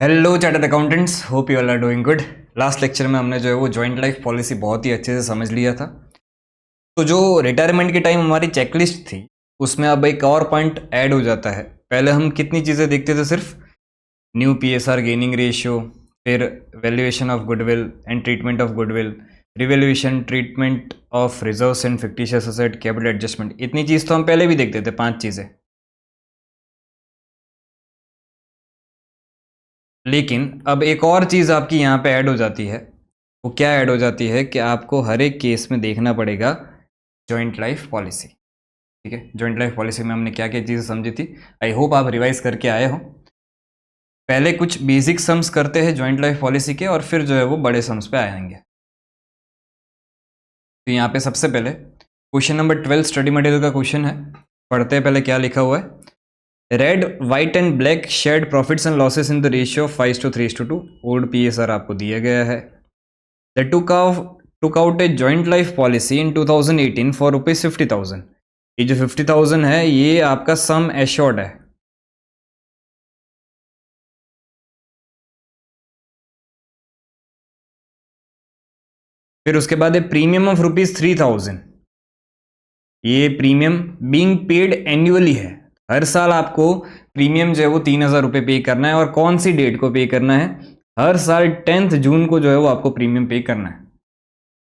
Hello chartered accountants, hope you all are doing good. Last lecture में हमने जो है वो जॉइंट लाइफ पॉलिसी बहुत ही अच्छे से समझ लिया था। तो जो रिटायरमेंट के टाइम हमारी चेकलिस्ट थी उसमें अब एक और पॉइंट ऐड हो जाता है। पहले हम कितनी चीज़ें देखते थे, सिर्फ न्यू पीएसआर गेनिंग रेशियो, फिर valuation of goodwill and treatment of goodwill, revaluation, treatment of reserves and fictitious asset, capital adjustment. इतनी चीज़ तो हम पहले भी देखते थे, 5 चीज़ें। लेकिन अब एक और चीज़ आपकी यहाँ पे ऐड हो जाती है। वो क्या ऐड हो जाती है कि आपको हर एक केस में देखना पड़ेगा जॉइंट लाइफ पॉलिसी। ठीक है, जॉइंट लाइफ पॉलिसी में हमने क्या क्या चीज़ें समझी थी, आई होप आप रिवाइज करके आए हो। पहले कुछ बेसिक सम्स करते हैं जॉइंट लाइफ पॉलिसी के, और फिर जो है वो बड़े सम्स पे आएंगे। तो यहाँ पे सबसे पहले क्वेश्चन नंबर 12 स्टडी मटेरियल का क्वेश्चन है। पढ़ते हैं पहले क्या लिखा हुआ है। Red, white and black shared profits and losses in the ratio of 5:3:2। Old PSR आपको दिया गया है। They took out a joint life policy in 2018 for rupees 50,000। ये जो 50,000 है ये आपका सम एश्योर्ड है। फिर उसके बाद है प्रीमियम ऑफ रुपीज 3,000। ये प्रीमियम बीइंग पेड एनुअली है। हर साल आपको प्रीमियम जो है वो 3,000 रुपये पे करना है। और कौन सी डेट को पे करना है? हर साल 10th जून को जो है वो आपको प्रीमियम पे करना है।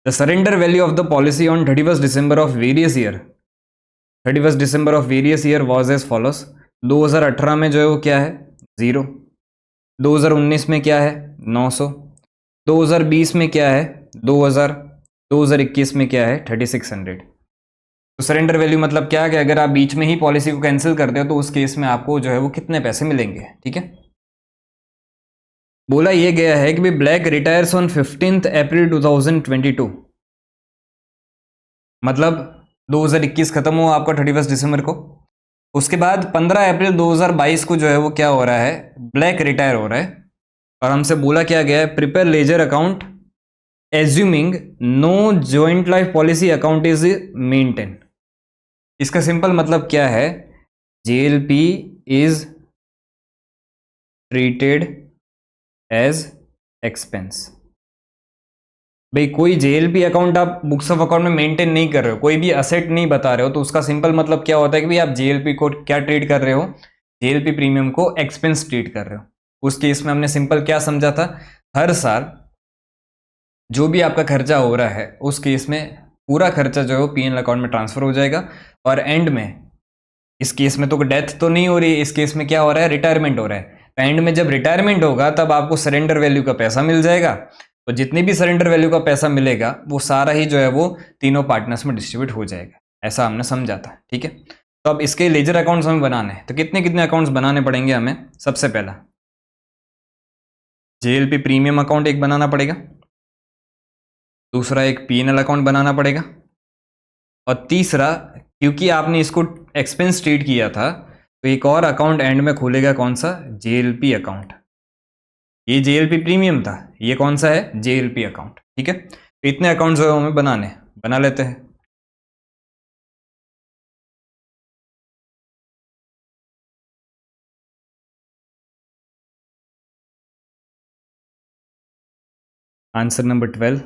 The surrender value of the policy on 31 December of various year, 31 December of various year was as follows. 2018 में जो है वो क्या है? 0। 2019 में क्या है? 900। 2020 में क्या है? 2000। 2021 में क्या है? 3600। तो सरेंडर वैल्यू मतलब क्या है कि अगर आप बीच में ही पॉलिसी को कैंसिल कर दो तो उस केस में आपको जो है वो कितने पैसे मिलेंगे। ठीक है, बोला ये गया है कि ब्लैक रिटायर्स ऑन 15 अप्रैल 2022। मतलब 2021 खत्म हुआ आपका 31 दिसंबर को। उसके बाद 15 अप्रैल 2022 को जो है वो क्या हो रहा है? ब्लैक रिटायर हो रहा है। और हमसे बोला क्या गया है? Prepare ledger account assuming no joint life policy account is maintain. इसका सिंपल मतलब क्या है? JLP is treated as expense. भाई कोई जेएलपी अकाउंट आप बुक्स ऑफ अकाउंट में मेंटेन नहीं कर रहे हो, कोई भी असेट नहीं बता रहे हो, तो उसका सिंपल मतलब क्या होता है कि भाई आप जेएलपी को क्या ट्रीट कर रहे हो? जेएलपी प्रीमियम को एक्सपेंस ट्रीट कर रहे हो। उस केस में हमने सिंपल क्या समझा था? हर साल जो भी आपका खर्चा हो रहा है उस केस में पूरा खर्चा जो है वो पीएनएल अकाउंट में ट्रांसफर हो जाएगा। और एंड में, इस केस में तो डेथ तो नहीं हो रही, इस केस में क्या हो रहा है? रिटायरमेंट हो रहा है। एंड में जब रिटायरमेंट होगा तब आपको सरेंडर वैल्यू का पैसा मिल जाएगा। तो जितनी भी सरेंडर वैल्यू का पैसा मिलेगा वो सारा ही जो है वो तीनों पार्टनर्स में डिस्ट्रीब्यूट हो जाएगा। ऐसा हमने समझा था। ठीक है, तो अब इसके लेजर अकाउंट्स हमें बनाने हैं। तो कितने कितने अकाउंट्स बनाने पड़ेंगे हमें? सबसे पहला जेएलपी प्रीमियम अकाउंट एक बनाना पड़ेगा, दूसरा एक पीएनएल अकाउंट बनाना पड़ेगा, और तीसरा, क्योंकि आपने इसको एक्सपेंस ट्रीट किया था, तो एक और अकाउंट एंड में खुलेगा। कौन सा? JLP account. ये जेएलपी प्रीमियम था, ये कौन सा है? JLP account. ठीक है, तो इतने अकाउंट जो है हमें बनाने, बना लेते हैं। Answer number 12।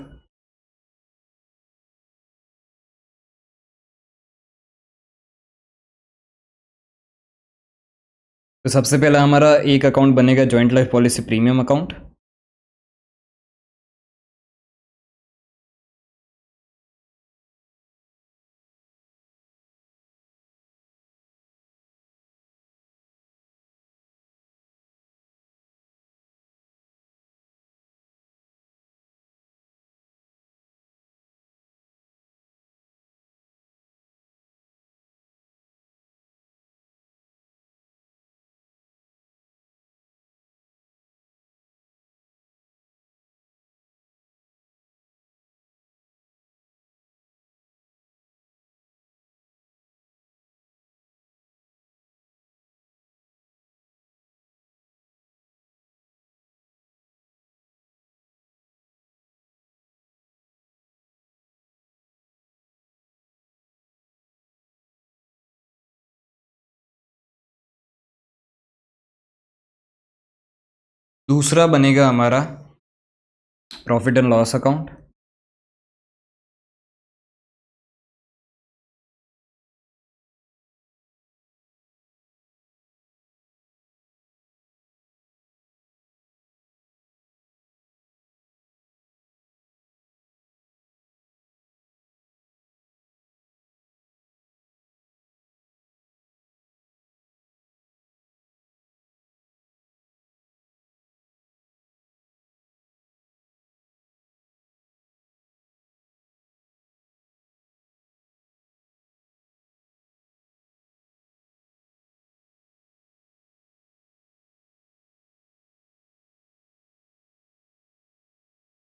तो सबसे पहला हमारा एक अकाउंट बनेगा joint life policy premium account. दूसरा बनेगा हमारा profit and loss account.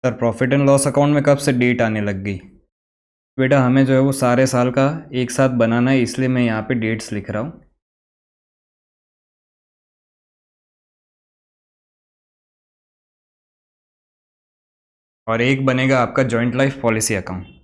Sir profit and loss account में कब से डेट आने लग गई? बेटा हमें जो है वो सारे साल का एक साथ बनाना है, इसलिए मैं यहाँ पे डेट्स लिख रहा हूँ। और एक बनेगा आपका जॉइंट लाइफ पॉलिसी अकाउंट।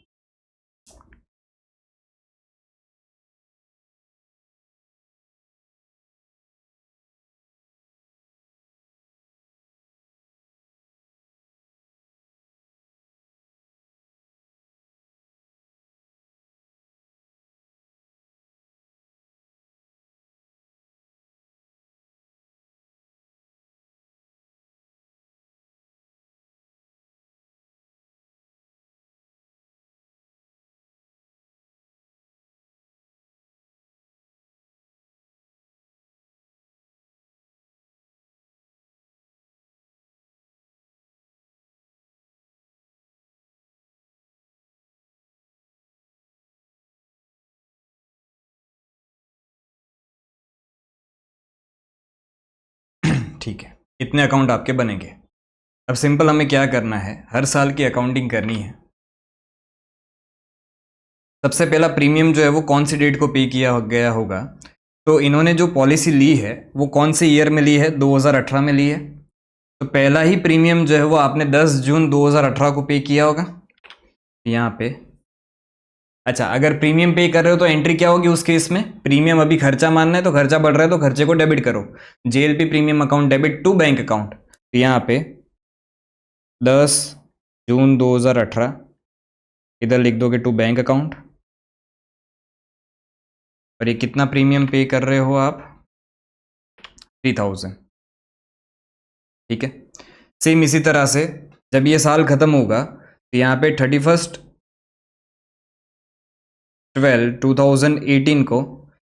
ठीक है, इतने अकाउंट आपके बनेंगे। अब सिंपल हमें क्या करना है, हर साल की अकाउंटिंग करनी है। सबसे पहला प्रीमियम जो है वो कौन सी डेट को पे किया गया होगा, तो इन्होंने जो पॉलिसी ली है वो कौन से ईयर में ली है, 2018 में ली है। तो पहला ही प्रीमियम जो है वो आपने 10 जून 2018 को पे किया होगा यहाँ पे। अच्छा, अगर प्रीमियम पे कर रहे हो तो एंट्री क्या होगी उस केस में, प्रीमियम अभी खर्चा मानना है तो खर्चा बढ़ रहा है तो खर्चे को डेबिट करो, JLP premium account debit to bank account. तो यहाँ पे 10 जून 2018 इधर लिख दोगे टू बैंक अकाउंट। और ये कितना प्रीमियम पे कर रहे हो आप, 3000। ठीक है, सेम इसी तरह से जब ये साल खत्म होगा तो यहाँ पे 31/12/2018 को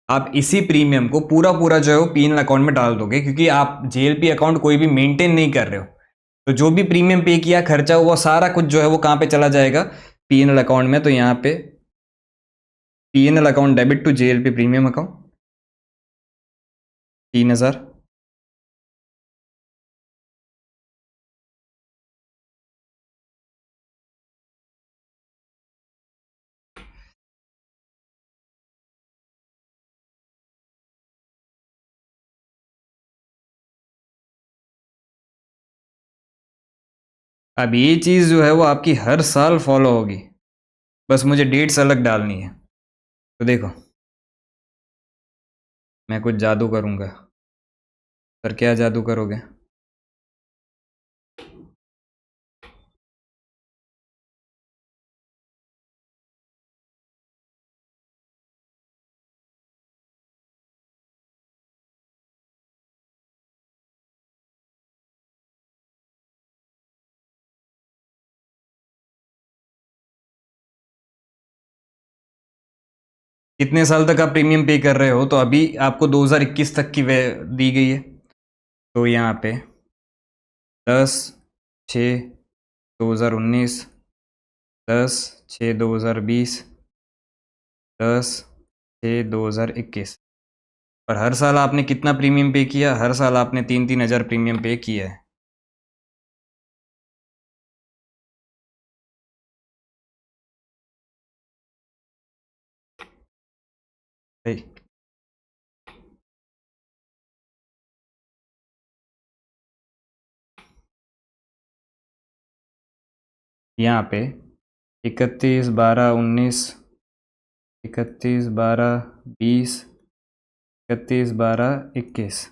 आप इसी प्रीमियम को पूरा पूरा जो है वो पीएनएल अकाउंट में डाल दोगे, क्योंकि आप जेएलपी अकाउंट कोई भी मेंटेन नहीं कर रहे हो। तो जो भी प्रीमियम पे किया, खर्चा हुआ, सारा कुछ जो है वो कहाँ पे चला जाएगा, पीएनएल अकाउंट में। तो यहाँ पे PNL account debit to JLP premium account 3000। अब ये चीज़ जो है वो आपकी हर साल फॉलो होगी, बस मुझे डेट्स अलग डालनी है। तो देखो मैं कुछ जादू करूँगा। सर क्या जादू करोगे? कितने साल तक आप प्रीमियम पे कर रहे हो, तो अभी आपको 2021 तक की वे दी गई है। तो यहाँ पे 10/6/2019, 10/6/2020, 10/6/2021। और हर साल आपने कितना प्रीमियम पे किया, हर साल आपने 3-3 हज़ार प्रीमियम पे किया है। सही। यहाँ पे 31/12/19, 31/12/20, 31/12/21।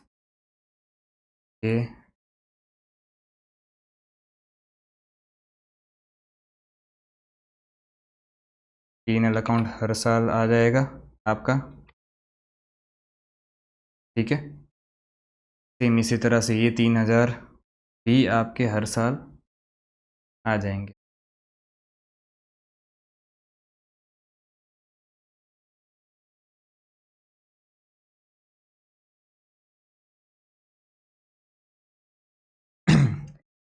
ये P&L अकाउंट हर साल आ जाएगा आपका, ठीक है। सेम इसी तरह से ये 3,000 भी आपके हर साल आ जाएंगे।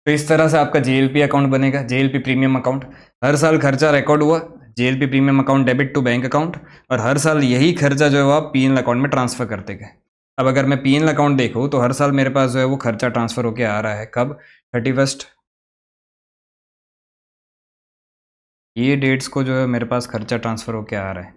तो इस तरह से आपका JLP अकाउंट बनेगा, JLP प्रीमियम अकाउंट। हर साल खर्चा रिकॉर्ड हुआ, JLP premium account debit to bank account, और हर साल यही खर्चा जो है वो आप P&L अकाउंट में ट्रांसफर करते गए। अब अगर मैं P&L अकाउंट देखूँ तो हर साल मेरे पास जो है वो खर्चा ट्रांसफर होके आ रहा है, कब? 31st, ये डेट्स को जो है मेरे पास खर्चा ट्रांसफर होके आ रहा है।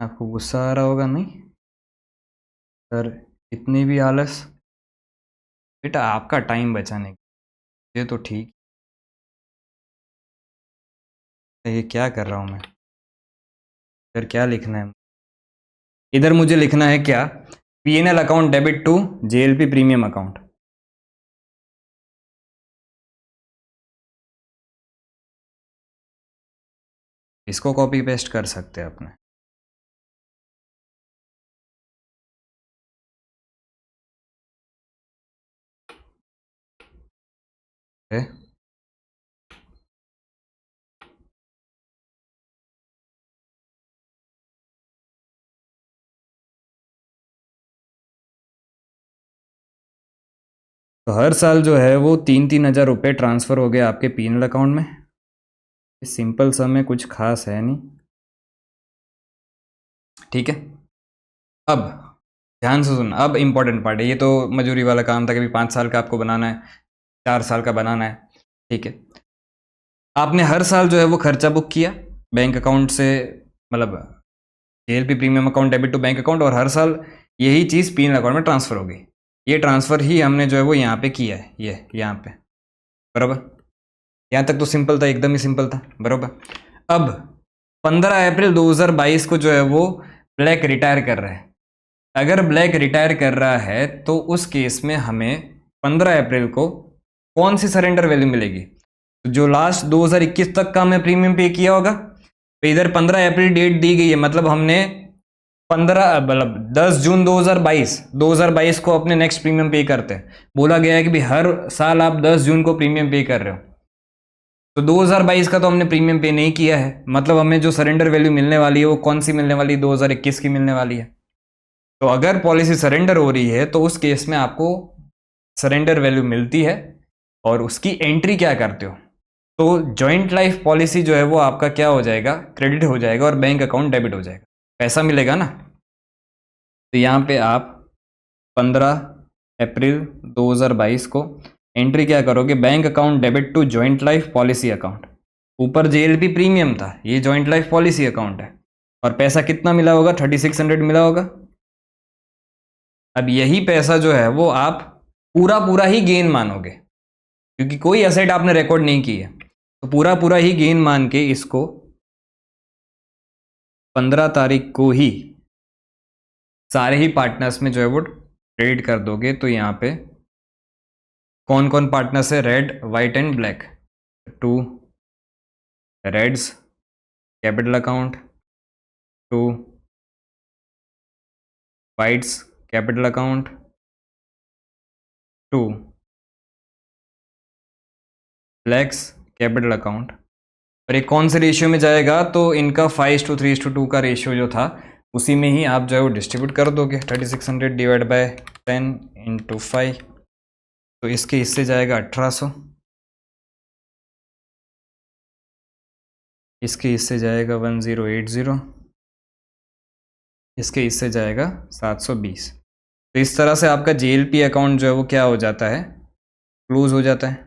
आपको गुस्सा आ रहा होगा, नहीं सर इतनी भी आलस? बेटा आपका टाइम बचाने के, ये तो ठीक है। ये क्या कर रहा हूँ मैं? सर क्या लिखना है इधर? मुझे लिखना है क्या? P&L account debit to JLP premium account. इसको कॉपी पेस्ट कर सकते हैं अपने। तो हर साल जो है वो 3-3 हज़ार रुपये ट्रांसफ़र हो गए आपके P&L अकाउंट में। सिंपल सम है, कुछ खास है नहीं, ठीक है। अब ध्यान से सुन, अब इम्पोर्टेंट पार्ट है। ये तो मजूरी वाला काम था कि 5 साल का आपको बनाना है, 4 साल का बनाना है, ठीक है। आपने हर साल जो है वो खर्चा बुक किया बैंक अकाउंट से, मतलब JLP premium account debit to bank account, और हर साल यही चीज़ P&L अकाउंट में ट्रांसफ़र होगी। ये ट्रांसफ़र ही हमने जो है वो यहाँ पे किया है, ये यहाँ पे, बराबर। यहाँ तक तो सिंपल था, एकदम ही सिंपल था, बराबर। अब 15 अप्रैल 2022 को जो है वो ब्लैक रिटायर कर रहा है। अगर ब्लैक रिटायर कर रहा है तो उस केस में हमें 15 अप्रैल को कौन सी सरेंडर वैल्यू मिलेगी? तो जो लास्ट 2021 तक का हमें प्रीमियम पे किया होगा, तो इधर 15 अप्रैल डेट दी गई है, मतलब हमने 15 मतलब 10 जून 2022 को अपने नेक्स्ट प्रीमियम पे करते हैं। बोला गया है कि भाई हर साल आप 10 जून को प्रीमियम पे कर रहे हो, तो 2022 का तो हमने प्रीमियम पे नहीं किया है, मतलब हमें जो सरेंडर वैल्यू मिलने वाली है वो कौन सी मिलने वाली है? 2021 की मिलने वाली है। तो अगर पॉलिसी सरेंडर हो रही है तो उस केस में आपको सरेंडर वैल्यू मिलती है, और उसकी एंट्री क्या करते हो? तो जॉइंट लाइफ पॉलिसी जो है वो आपका क्या हो जाएगा? क्रेडिट हो जाएगा, और बैंक अकाउंट डेबिट हो जाएगा, पैसा मिलेगा ना। तो यहाँ पे आप 15 अप्रैल 2022 को एंट्री क्या करोगे? Bank account debit to joint life policy account. ऊपर JLP प्रीमियम था, ये जॉइंट लाइफ पॉलिसी अकाउंट है, और पैसा कितना मिला होगा? 3600 मिला होगा। अब यही पैसा जो है वो आप पूरा पूरा ही गेन मानोगे, क्योंकि कोई एसेट आपने रिकॉर्ड नहीं की है, तो पूरा पूरा ही गेन मान के इसको 15 तारीख को ही सारे ही पार्टनर्स में जो है वो क्रेडिट कर दोगे। तो यहाँ पे कौन कौन पार्टनर्स है? Red, White and Black. To Red's capital account, to White's capital account, to Black's capital account. और ये कौन से रेशियो में जाएगा? तो इनका 5:3:2 का रेशियो जो था उसी में ही आप जो है वो डिस्ट्रीब्यूट कर दोगे। 3600 डिवाइड बाय 10 इंटू 5, तो इसके हिस्से जाएगा 1800, इसके हिस्से जाएगा 1080, इसके हिस्से जाएगा 720। तो इस तरह से आपका JLP अकाउंट जो है वो क्या हो जाता है? क्लोज हो जाता है।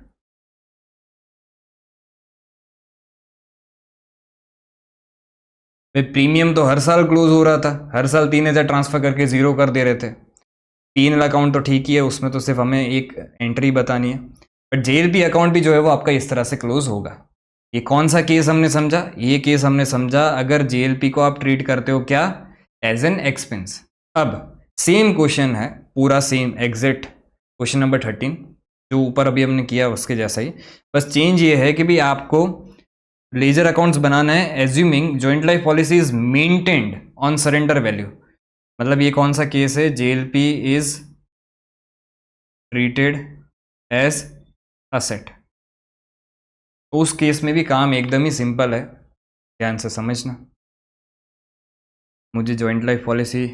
प्रीमियम तो हर साल क्लोज हो रहा था, हर साल 3000 ट्रांसफर करके जीरो कर दे रहे थे। P&L अकाउंट तो ठीक ही है, उसमें तो सिर्फ हमें एक एंट्री बतानी है, बट JLP अकाउंट भी जो है वो आपका इस तरह से क्लोज होगा। ये कौन सा केस हमने समझा? ये केस हमने समझा अगर जेएलपी को आप ट्रीट करते हो क्या, एज एन एक्सपेंस। अब सेम क्वेश्चन है, पूरा सेम एग्जैक्ट क्वेश्चन नंबर 13 जो ऊपर अभी हमने किया उसके जैसा ही, बस चेंज ये है कि भी आपको लेजर अकाउंट्स बनाना है assuming joint life policy is maintained on surrender value. मतलब ये कौन सा केस है, JLP is treated as asset. तो उस केस में भी काम एकदम ही सिंपल है, ध्यान से समझना। मुझे जॉइंट लाइफ पॉलिसी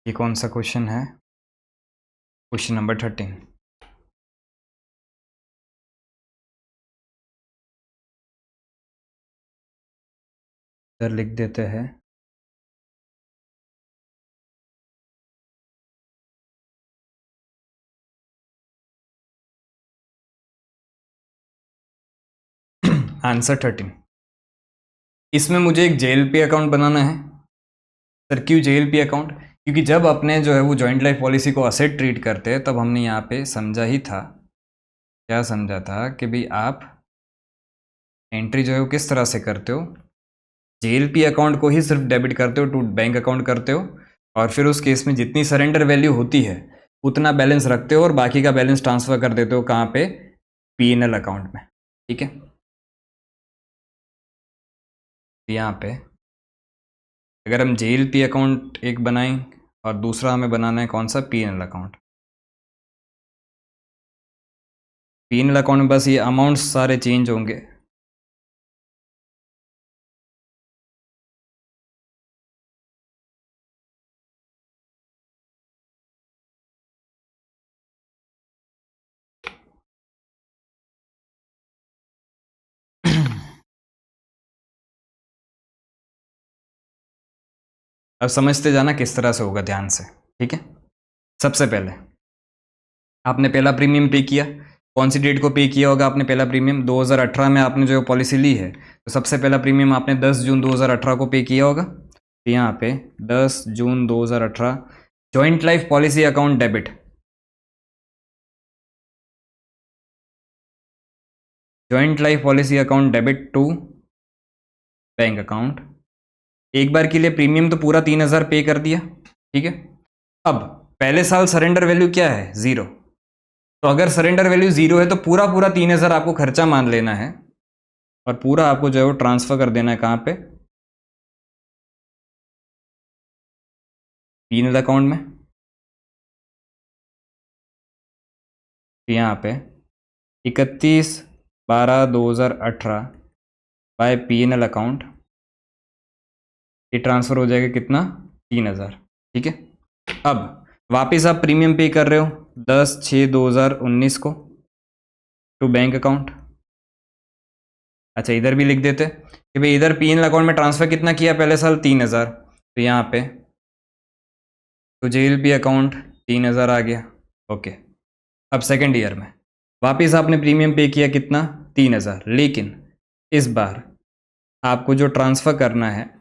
ये कौन सा क्वेश्चन है, क्वेश्चन नंबर 13। इधर लिख देते हैं आंसर 13। इसमें मुझे एक जेएलपी अकाउंट बनाना है। सर क्यों जेएलपी अकाउंट? क्योंकि जब अपने जो है वो जॉइंट लाइफ पॉलिसी को असेट ट्रीट करते हैं तब हमने यहाँ पे समझा ही था, क्या समझा था कि भाई आप एंट्री जो है वो किस तरह से करते हो, जेएलपी अकाउंट को ही सिर्फ डेबिट करते हो टू बैंक अकाउंट करते हो, और फिर उस केस में जितनी सरेंडर वैल्यू होती है उतना बैलेंस रखते हो और बाकी का बैलेंस ट्रांसफर कर देते हो कहाँ पे, पीएनएल अकाउंट में। ठीक है, यहाँ पे अगर हम जेएलपी अकाउंट एक बनाएं और दूसरा हमें बनाना है कौन सा, पीएनएल अकाउंट। पीएनएल अकाउंट में बस ये अमाउंट्स सारे चेंज होंगे। अब समझते जाना किस तरह से होगा, ध्यान से। ठीक है, सबसे पहले आपने पहला प्रीमियम पे किया, कौन सी डेट को पे किया होगा आपने पहला प्रीमियम, 2018 में आपने जो पॉलिसी ली है, तो सबसे पहला प्रीमियम आपने 10 जून 2018 को पे किया होगा। तो यहाँ पे 10 June 2018 joint life policy account debit, joint life policy account debit to bank account. एक बार के लिए प्रीमियम तो पूरा 3000 पे कर दिया। ठीक है, अब पहले साल सरेंडर वैल्यू क्या है, 0। तो अगर सरेंडर वैल्यू 0 है तो पूरा पूरा 3000 आपको खर्चा मान लेना है और पूरा आपको जो है वो ट्रांसफर कर देना है कहाँ पे, पीएनएल अकाउंट में। यहाँ पे 31/12/2018 बाय पीएनएल अकाउंट, ये ट्रांसफर हो जाएगा कितना, 3000। ठीक है, अब वापस आप प्रीमियम पे कर रहे हो 10/6/2019 को टू बैंक अकाउंट। अच्छा इधर भी लिख देते कि भाई इधर पीएनएल अकाउंट में ट्रांसफर कितना किया पहले साल, 3000। तो यहाँ पे तो जेएलपी अकाउंट 3000 आ गया। ओके, अब सेकेंड ईयर में वापस आपने प्रीमियम पे किया कितना, 3000, लेकिन इस बार आपको जो ट्रांसफ़र करना है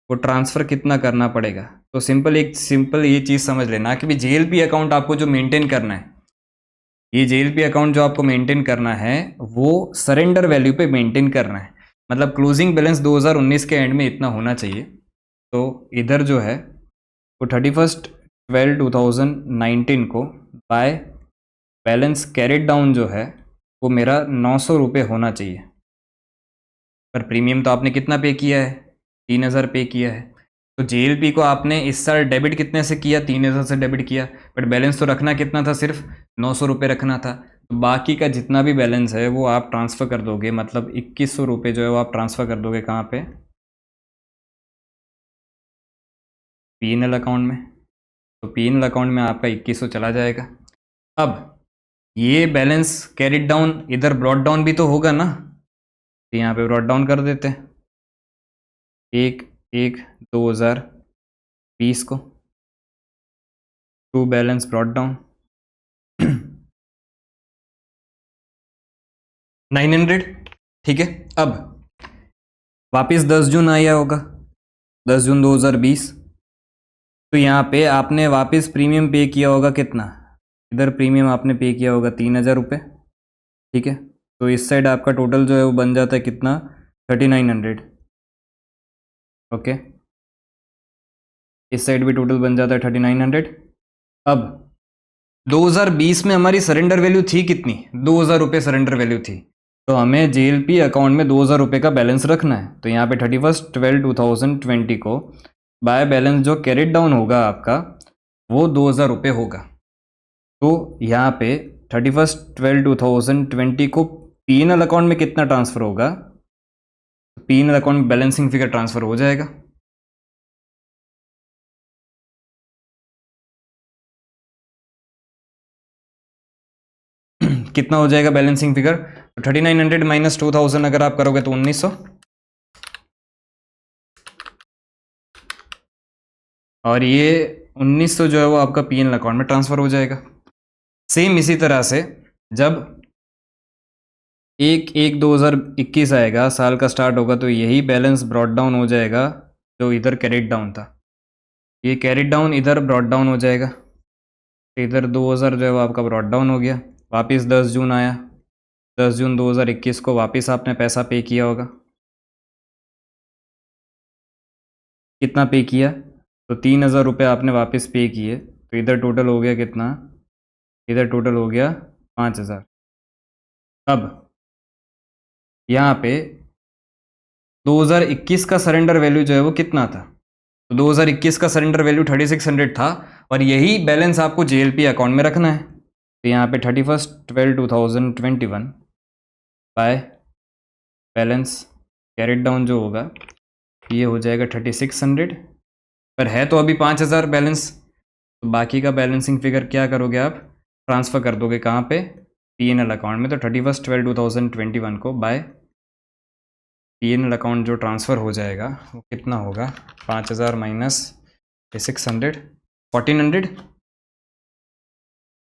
वो ट्रांसफ़र कितना करना पड़ेगा। तो सिंपल ये चीज़ समझ लेना कि भाई जेएलपी अकाउंट आपको जो मेंटेन करना है, ये जेएलपी अकाउंट जो आपको मेंटेन करना है वो सरेंडर वैल्यू पे मेंटेन करना है। मतलब क्लोजिंग बैलेंस 2019 के एंड में इतना होना चाहिए। तो इधर जो है वो 31/12/2019 को बाय बैलेंस कैरिड डाउन जो है वो मेरा 900 रुपये होना चाहिए। पर प्रीमियम तो आपने कितना पे किया है, 3000 पे किया है। तो जेएलपी को आपने इस साल डेबिट कितने से किया, 3000 से डेबिट किया, बट बैलेंस तो रखना कितना था, सिर्फ 900 रुपये रखना था। तो बाकी का जितना भी बैलेंस है वो आप ट्रांसफ़र कर दोगे, मतलब 2100 रुपये जो है वो आप ट्रांसफ़र कर दोगे कहाँ पे, पीएनएल अकाउंट में। तो पीएनएल अकाउंट में आपका 2100 चला जाएगा। अब ये बैलेंस कैरिड डाउन इधर ब्रॉड डाउन भी तो होगा ना, तो यहाँ पे ब्रॉड डाउन कर देते हैं 1/1/2020 को टू बैलेंस ब्रॉड डाउन 900। ठीक है। अब वापस 10 जून आया होगा, 10 जून 2020। तो यहाँ पे आपने वापस प्रीमियम पे किया होगा कितना, इधर प्रीमियम आपने पे किया होगा 3000 रुपये। ठीक है, तो इस साइड आपका टोटल जो है वो बन जाता है कितना, 3900। ओके, इस साइड भी टोटल बन जाता है 3900। अब 2020 में हमारी सरेंडर वैल्यू थी कितनी, 2000 रुपये सरेंडर वैल्यू थी। तो हमें JLP अकाउंट में 2000 रुपये का बैलेंस रखना है। तो यहाँ पे 31/12/2020 को बाय बैलेंस जो कैरिड डाउन होगा आपका वो 2000 रुपये होगा। तो यहाँ पे 31/12/2020 को PNL अकाउंट में कितना ट्रांसफर होगा, PNL अकाउंट में बैलेंसिंग फिगर ट्रांसफर हो जाएगा। कितना हो जाएगा बैलेंसिंग फिगर, तो 3900 माइनस 2000 अगर आप करोगे तो 1900, और ये 1900 जो है वो आपका PNL अकाउंट में ट्रांसफर हो जाएगा। सेम इसी तरह से जब 1/1/2021 आएगा, साल का स्टार्ट होगा, तो यही बैलेंस ब्रॉड डाउन हो जाएगा जो इधर कैरिड डाउन था। ये कैरिड डाउन इधर ब्रॉड डाउन हो जाएगा, इधर 2000 जो है वो आपका ब्रॉड डाउन हो गया। वापस 10 जून आया, 10 जून 2021 को वापस आपने पैसा पे किया होगा। कितना पे किया, तो 3000 रुपये आपने वापस पे किए। तो इधर टोटल हो गया कितना, इधर टोटल हो गया 5000। अब यहाँ पे 2021 का सरेंडर वैल्यू जो है वो कितना था, तो 2021 का सरेंडर वैल्यू 3600 था, और यही बैलेंस आपको JLP अकाउंट में रखना है। तो यहाँ पे 31/12/2021 बाय बैलेंस कैरिड डाउन जो होगा ये हो जाएगा 3600, पर है तो अभी 5000 बैलेंस। तो बाकी का बैलेंसिंग फिगर क्या करोगे आप, ट्रांसफ़र कर दोगे कहाँ पे, PNL अकाउंट में। तो 31/12/2021 को बाय PNL अकाउंट जो ट्रांसफ़र हो जाएगा वो कितना होगा, 5000 माइनस 600, 1400।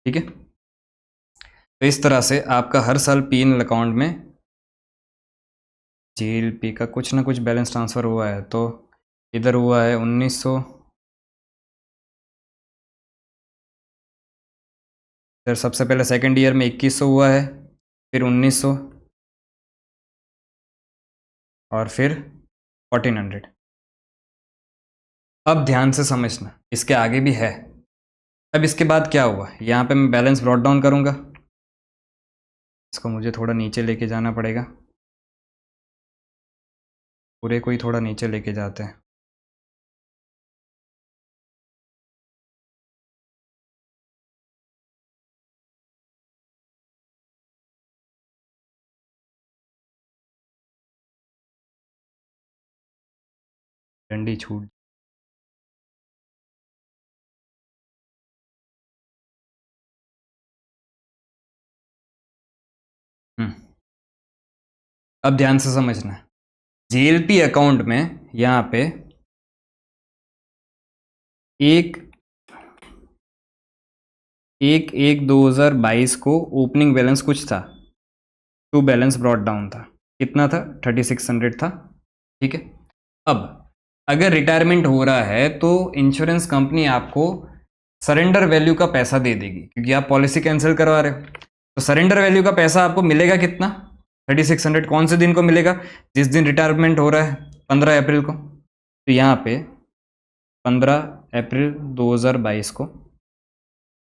ठीक है, तो इस तरह से आपका हर साल PNL अकाउंट में JLP का कुछ ना कुछ बैलेंस ट्रांसफ़र हुआ है। तो इधर हुआ है 1900, इधर सबसे पहले सेकेंड ईयर में 2100 हुआ है, फिर 1900, और फिर 1400। अब ध्यान से समझना, इसके आगे भी है। अब इसके बाद क्या हुआ, यहाँ पे मैं बैलेंस ब्रॉट डाउन करूँगा, इसको मुझे थोड़ा नीचे लेके जाना पड़ेगा, पूरे को ही थोड़ा नीचे लेके जाते हैं। डंडी छूट, अब ध्यान से समझना, JLP अकाउंट में यहाँ पे एक 1/1/2022 को ओपनिंग बैलेंस कुछ था, टू बैलेंस ब्रॉट डाउन था, कितना था, 3600 था। ठीक है, अब अगर रिटायरमेंट हो रहा है तो इंश्योरेंस कंपनी आपको सरेंडर वैल्यू का पैसा दे देगी, क्योंकि आप पॉलिसी कैंसिल करवा रहे हो। तो सरेंडर वैल्यू का पैसा आपको मिलेगा कितना, 3600। कौन से दिन को मिलेगा, जिस दिन रिटायरमेंट हो रहा है, 15 अप्रैल को। तो यहाँ पे 15 अप्रैल 2022 को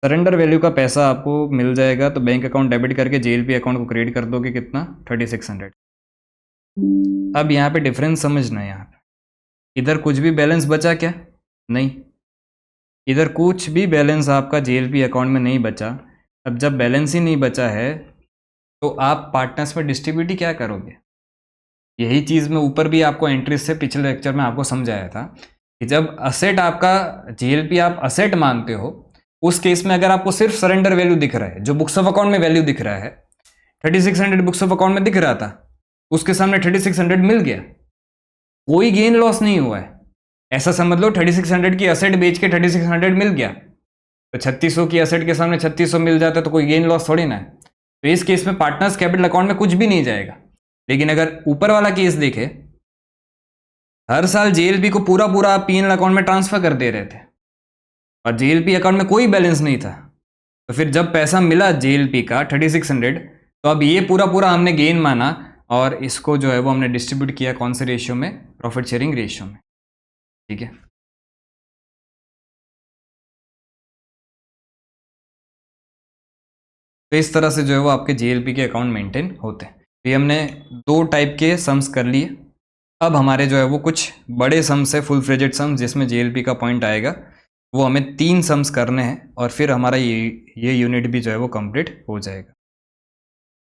सरेंडर वैल्यू का पैसा आपको मिल जाएगा। तो बैंक अकाउंट डेबिट करके JLP अकाउंट को क्रेडिट कर दोगे, कितना, 3600। अब यहाँ पे डिफरेंस समझना है, यहाँ पे इधर कुछ भी बैलेंस बचा क्या, नहीं, इधर कुछ भी बैलेंस आपका JLP अकाउंट में नहीं बचा। अब जब बैलेंस ही नहीं बचा है तो आप पार्टनर्स में डिस्ट्रीब्यूट ही क्या करोगे। यही चीज़ मैं ऊपर भी आपको एंट्री से पिछले लेक्चर में आपको समझाया था कि जब असेट आपका JLP आप असेट मानते हो, उस केस में अगर आपको सिर्फ सरेंडर वैल्यू दिख रहा है, जो बुक्स ऑफ अकाउंट में वैल्यू दिख रहा है, 3600 बुक्स ऑफ अकाउंट में दिख रहा था, उसके सामने 3600 मिल गया, कोई गेन लॉस नहीं हुआ है। ऐसा समझ लो 3600 की असेट बेच के 3600 मिल गया, तो 3600 की असेट के सामने 3600 मिल जाता है, तो कोई गेन लॉस थोड़ी ना है। तो इस केस में पार्टनर्स कैपिटल अकाउंट में कुछ भी नहीं जाएगा। लेकिन अगर ऊपर वाला केस देखे, हर साल जेएलपी को पूरा पूरा आप पीएनएल अकाउंट में ट्रांसफर कर दे रहे थे और जेएलपी अकाउंट में कोई बैलेंस नहीं था। तो फिर जब पैसा मिला जेएलपी का 3600, तो अब ये पूरा पूरा हमने गेन माना और इसको जो है वो हमने डिस्ट्रीब्यूट किया कौन से रेशियो में, प्रॉफिट शेयरिंग रेशियो में। ठीक है, तो इस तरह से जो है वो आपके जेएलपी के अकाउंट मेंटेन होते हैं। तो ये हमने 2 टाइप के सम्स कर लिए। अब हमारे जो है वो कुछ बड़े सम्स है, फुल फ्लेजेड सम्स, जिसमें जेएलपी का पॉइंट आएगा। वो हमें 3 सम्स करने हैं और फिर हमारा ये यूनिट भी जो है वो कंप्लीट हो जाएगा।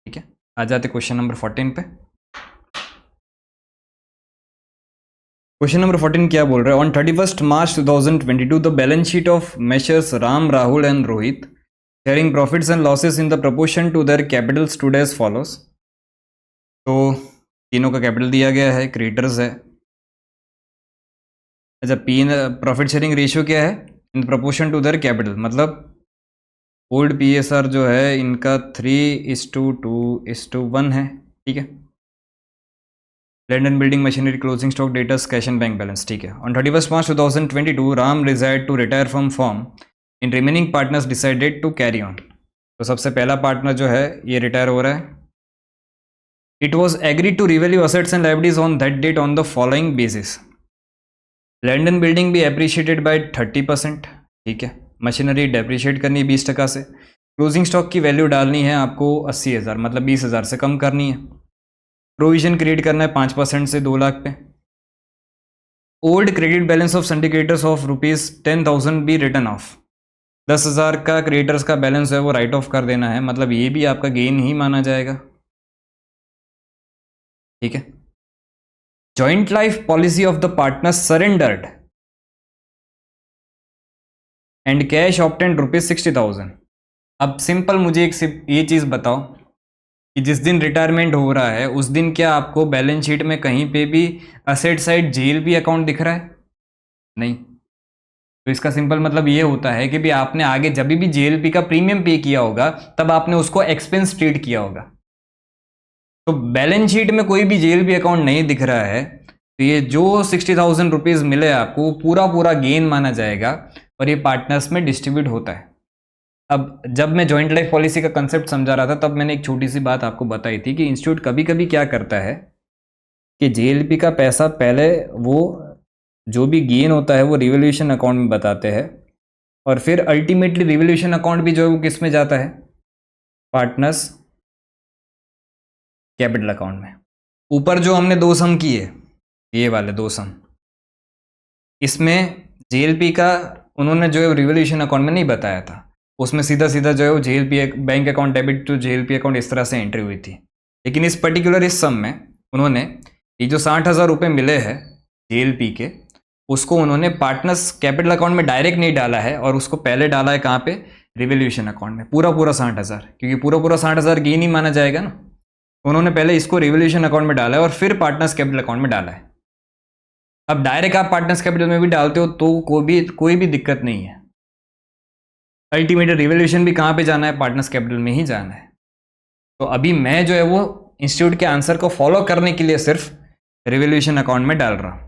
ठीक है, आ जाते क्वेश्चन नंबर 14 पे। क्वेश्चन नंबर 14 क्या बोल रहा है? On 31 March 2022 the balance sheet of Messrs Ram, Rahul and Rohit sharing profits and losses in the proportion to their capital stood as follows. तो तीनों का कैपिटल दिया गया है, क्रेडिटर्स है। अच्छा, प्रॉफिट शेयरिंग रेशियो क्या है? In proportion to their capital, मतलब ओल्ड पीएसआर जो है इनका 3:2:1 है। ठीक है, land and building machinery, closing stock, debtors, cash and bank balance. ठीक है, on 31 March 2022 Ram decide to retire from firm, in remaining partners decided to carry on. तो सबसे पहला पार्टनर जो है ये रिटायर हो रहा है। It was agreed to revalue assets and liabilities on that date on the following basis. Land and building भी अप्रिशिएटेड बाय 30%। ठीक है, मशीनरी डेप्रिशिएट करनी है 20% से। क्लोजिंग स्टॉक की वैल्यू डालनी है आपको 80,000, मतलब 20,000 से कम करनी है। प्रोविजन क्रिएट करना है 5% से 2 लाख पे। Old credit balance of syndicators of ₹10,000 be written off. 10,000 का क्रेडिटर्स का बैलेंस है वो राइट ऑफ कर देना है, मतलब ये भी आपका गेन ही माना जाएगा। ठीक है, joint life policy of the partner surrendered and cash obtained ₹60,000। अब सिंपल मुझे एक ये चीज बताओ कि जिस दिन रिटायरमेंट हो रहा है उस दिन क्या आपको बैलेंस शीट में कहीं पे भी असेट साइड जेएलपी अकाउंट दिख रहा है? नहीं। तो इसका सिंपल मतलब ये होता है कि भी आपने आगे जब भी जेएलपी का प्रीमियम पे किया होगा तब आपने उसको एक्सपेंस ट्रीट किया होगा। तो बैलेंस शीट में कोई भी जेएलपी अकाउंट नहीं दिख रहा है, तो ये जो 60,000 रुपीज मिले आपको पूरा पूरा गेन माना जाएगा और ये पार्टनर्स में डिस्ट्रीब्यूट होता है। अब जब मैं जॉइंट लाइफ पॉलिसी का कंसेप्ट समझा रहा था तब मैंने एक छोटी सी बात आपको बताई थी कि इंस्टीट्यूट कभी कभी क्या करता है कि जेएलपी का पैसा पहले वो जो भी गेन होता है वो रिवोल्यूशन अकाउंट में बताते हैं और फिर अल्टीमेटली रिवोल्यूशन अकाउंट भी जो है वो किस में जाता है? पार्टनर्स कैपिटल अकाउंट में। ऊपर जो हमने 2 सम किए, ये वाले 2 सम, इसमें जेएलपी का उन्होंने जो है रिवोल्यूशन अकाउंट में नहीं बताया था, उसमें सीधा सीधा जो है वो JLP bank account debit to JLP account इस तरह से एंट्री हुई थी। लेकिन इस पर्टिकुलर इस सम में उन्होंने ये जो 60,000 रुपये मिले हैं जेएलपी के, उसको उन्होंने पार्टनर्स कैपिटल अकाउंट में डायरेक्ट नहीं डाला है और उसको पहले डाला है कहाँ पे? रिवोल्यूशन अकाउंट में, पूरा पूरा 60,000, क्योंकि पूरा पूरा 60,000 गेन ही माना जाएगा ना। उन्होंने पहले इसको रिवोल्यूशन अकाउंट में डाला है और फिर पार्टनर्स कैपिटल अकाउंट में डाला है। अब डायरेक्ट आप पार्टनर्स कैपिटल में भी डालते हो तो कोई भी दिक्कत नहीं है। अल्टीमेट रिवोल्यूशन भी कहाँ पे जाना है? पार्टनर्स कैपिटल में ही जाना है। तो अभी मैं जो है वो इंस्टीट्यूट के आंसर को फॉलो करने के लिए सिर्फ रिवोल्यूशन अकाउंट में डाल रहा हूँ,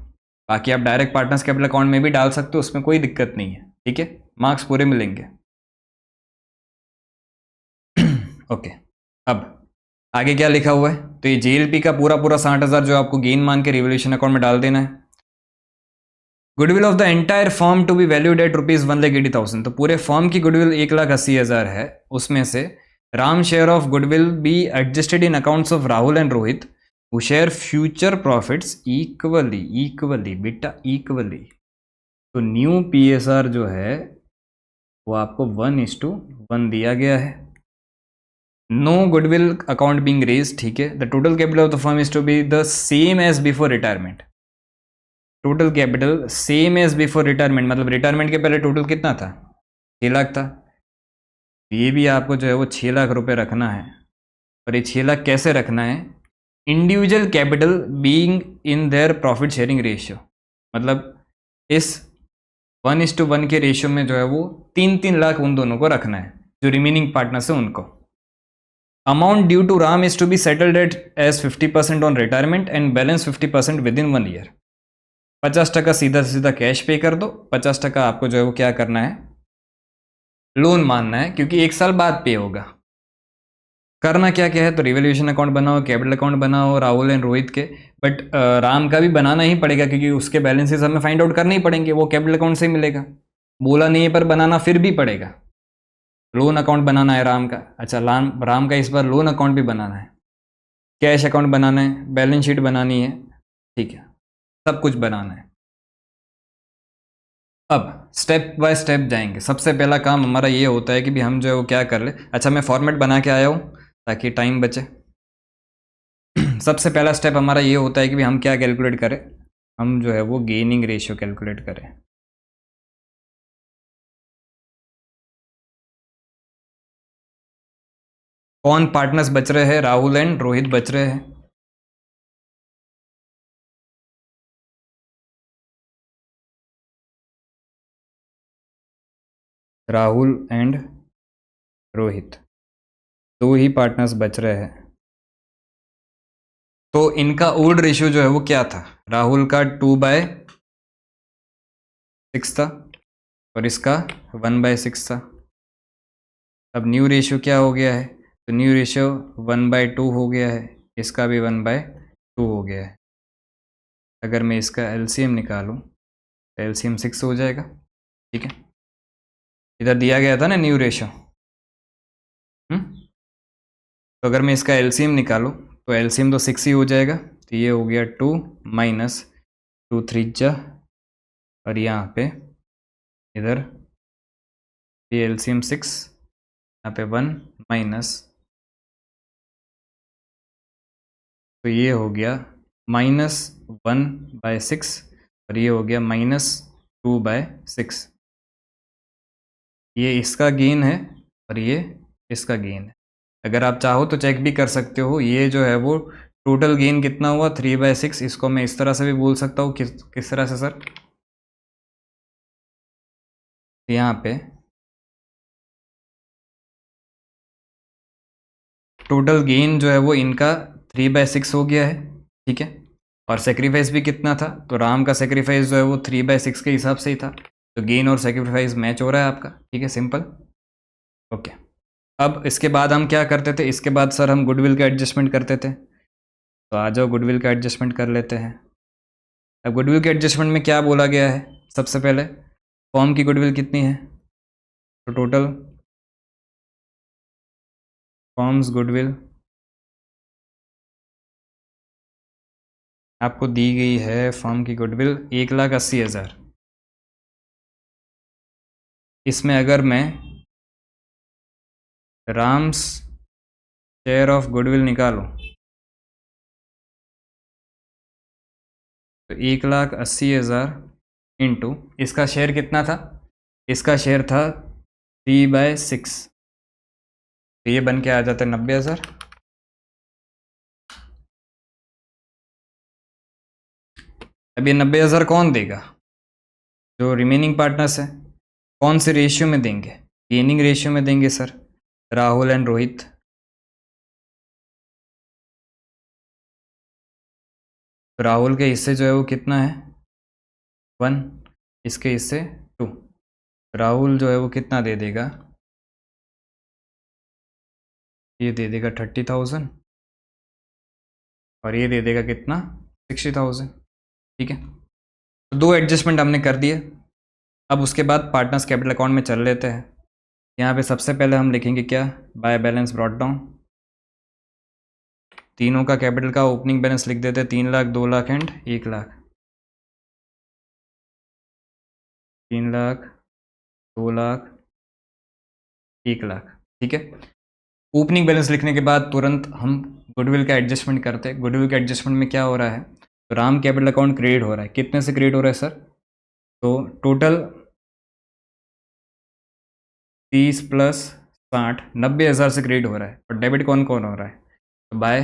बाकी आप डायरेक्ट पार्टनर्स कैपिटल अकाउंट में भी डाल सकते हो, उसमें कोई दिक्कत नहीं है। ठीक है, मार्क्स पूरे मिलेंगे। ओके, अब आगे क्या लिखा हुआ है? तो ये जेएलपी का पूरा पूरा 60,000 जो आपको गेन मान के रिवोल्यूशन अकाउंट में डाल देना है। Goodwill of the entire firm to be valued at ₹1,80,000। तो पूरे फर्म की गुडविल 1,80,000 है, उसमें से Ram share of goodwill be adjusted in accounts of Rahul and Rohit who share future profits equally बेटा इक्वली। तो न्यू पीएसआर जो है वो आपको 1:1 दिया गया है। No goodwill account being raise. ठीक है, the total capital of the firm is to be the same as before retirement. Total capital same as before retirement, मतलब रिटायरमेंट के पहले टोटल कितना था? 6 लाख था। ये भी आपको जो है वो 6 लाख रुपए रखना है। और ये 6 लाख कैसे रखना है? Individual capital being in their profit sharing ratio, मतलब इस 1:1 के रेशियो में जो है वो 3-3 लाख उन दोनों को रखना है जो रिमेनिंग पार्टनर्स है उनको। Amount due to Ram is to be settled at as 50% on retirement and balance 50% within 1 year. 50% सीधा सीधा कैश पे कर दो, 50% आपको जो है वो क्या करना है, लोन मानना है, क्योंकि 1 साल बाद पे होगा। करना क्या क्या है, तो रिवैल्यूएशन अकाउंट बनाओ, कैपिटल अकाउंट बनाओ राहुल एंड रोहित के, बट राम का भी बनाना ही पड़ेगा क्योंकि उसके बैलेंसेस हमें फाइंड आउट करने ही पड़ेंगे, वो कैपिटल अकाउंट से ही मिलेगा। बोला नहीं है पर बनाना फिर भी पड़ेगा। लोन अकाउंट बनाना है राम का, अच्छा राम का इस बार लोन अकाउंट भी बनाना है, कैश अकाउंट बनाना है, बैलेंस शीट बनानी है, ठीक है, सब कुछ बनाना है। अब स्टेप बाय स्टेप जाएंगे। सबसे पहला काम हमारा ये होता है कि भी हम जो है वो क्या कर ले, अच्छा मैं फॉर्मेट बना के आया हूँ ताकि टाइम बचे। सबसे पहला स्टेप हमारा ये होता है कि भी हम क्या कैलकुलेट करें, हम जो है वो गेनिंग रेशियो कैलकुलेट करें। कौन पार्टनर्स बच रहे हैं, राहुल एंड रोहित बच रहे हैं। राहुल एंड रोहित दो ही पार्टनर्स बच रहे हैं। तो इनका ओल्ड रेशियो जो है वो क्या था, राहुल का 2/6 था और इसका 1/6 था। अब न्यू रेशियो क्या हो गया है, तो न्यू रेशियो 1/2 हो गया है, इसका भी 1/2 हो गया है। अगर मैं इसका एलसीएम निकालूं तो एलसीएम 6 हो जाएगा, ठीक है। इधर दिया गया था ना न्यू रेशियो, तो अगर मैं इसका एलसीएम निकालूं तो एलसीएम तो 6 ही हो जाएगा, तो ये हो गया 2 माइनस 2 3 जा, और यहाँ पे इधर ये एलसीएम 6, यहाँ पे 1 माइनस, तो ये हो गया -1/6 और ये हो गया -2/6। ये इसका गेन है और ये इसका गेन है। अगर आप चाहो तो चेक भी कर सकते हो, ये जो है वो टोटल गेन कितना हुआ 3/6। इसको मैं इस तरह से भी बोल सकता हूँ, किस तरह से सर, यहाँ पे टोटल गेन जो है वो इनका 3/6 हो गया है, ठीक है। और सेक्रीफाइस भी कितना था, तो राम का सेक्रीफाइस जो है वो 3/6 के हिसाब से ही था, तो गेन और सेक्रीफाइस मैच हो रहा है आपका, ठीक है, सिंपल, ओके। अब इसके बाद हम क्या करते थे, इसके बाद सर हम गुडविल का एडजस्टमेंट करते थे, तो आ जाओ गुडविल का एडजस्टमेंट कर लेते हैं। अब गुडविल के एडजस्टमेंट में क्या बोला गया है, सबसे पहले फॉर्म की गुडविल कितनी है, तो टोटल फॉर्म्स गुडविल आपको दी गई है, फॉर्म की गुडविल 1,80,000। इसमें अगर मैं राम्स शेयर ऑफ गुडविल निकालूं तो 1,80,000 इंटू इसका शेयर कितना था, इसका शेयर था 3/6, तो ये बन के आ जाता है 90,000। अब ये 90,000 कौन देगा, जो रिमेनिंग पार्टनर्स है, कौन से रेशियो में देंगे, गेनिंग रेशियो में देंगे सर, राहुल एंड रोहित। तो राहुल के हिस्से जो है वो कितना है 1, इसके हिस्से 2, राहुल जो है वो कितना दे देगा, ये दे देगा 30,000 और ये दे देगा कितना 60,000, ठीक है। तो दो एडजस्टमेंट हमने कर दिए। अब उसके बाद पार्टनर्स कैपिटल अकाउंट में चल लेते हैं। यहाँ पे सबसे पहले हम लिखेंगे क्या, बाय बैलेंस ब्रॉट डाउन, तीनों का कैपिटल का ओपनिंग बैलेंस लिख देते हैं, 3 लाख 2 लाख एंड 1 लाख, 3 लाख 2 लाख 1 लाख, ठीक है। ओपनिंग बैलेंस लिखने के बाद तुरंत हम गुडविल का एडजस्टमेंट करते हैं। गुडविल का एडजस्टमेंट में क्या हो रहा है, तो राम कैपिटल अकाउंट क्रिएट हो रहा है, कितने से क्रिएट हो रहा है सर, तो टोटल 30 + 60 90,000 से क्रिएट हो रहा है, और डेबिट कौन कौन हो रहा है, तो by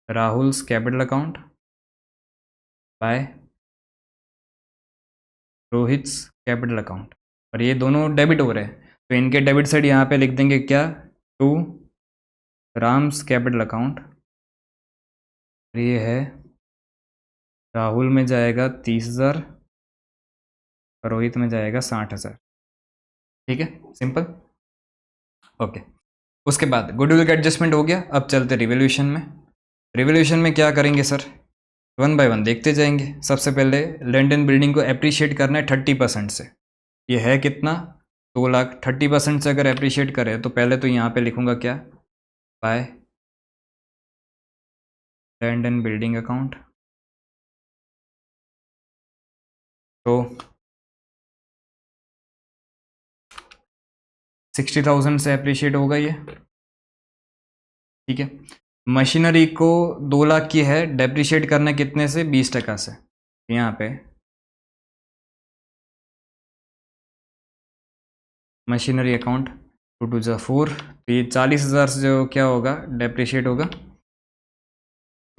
Rahul's capital account, by Rohit's capital account, और ये दोनों डेबिट हो रहे हैं, तो इनके डेबिट साइड यहाँ पे लिख देंगे क्या, टू राम्स कैपिटल अकाउंट, ये है राहुल में जाएगा 30,000, रोहित में जाएगा 60,000। ठीक है, सिंपल। ओके, उसके बाद गुडविल का एडजस्टमेंट हो गया। अब चलते रिवोल्यूशन में। रिवोल्यूशन में क्या करेंगे सर, वन बाय वन देखते जाएंगे। सबसे पहले लैंड एंड बिल्डिंग को अप्रिशिएट करना है 30% से। ये है कितना, 2 लाख। 30% से अगर अप्रिशिएट करें तो पहले तो यहाँ पे लिखूंगा क्या, by land and building account. तो 60,000 से अप्रिशिएट होगा ये। ठीक है, मशीनरी को 2 लाख की है, डेप्रिशिएट करना कितने से, 20% से। यहाँ पे मशीनरी अकाउंट 2 2 जा 4, तो ये 40,000 से जो क्या होगा, डेप्रिशिएट होगा।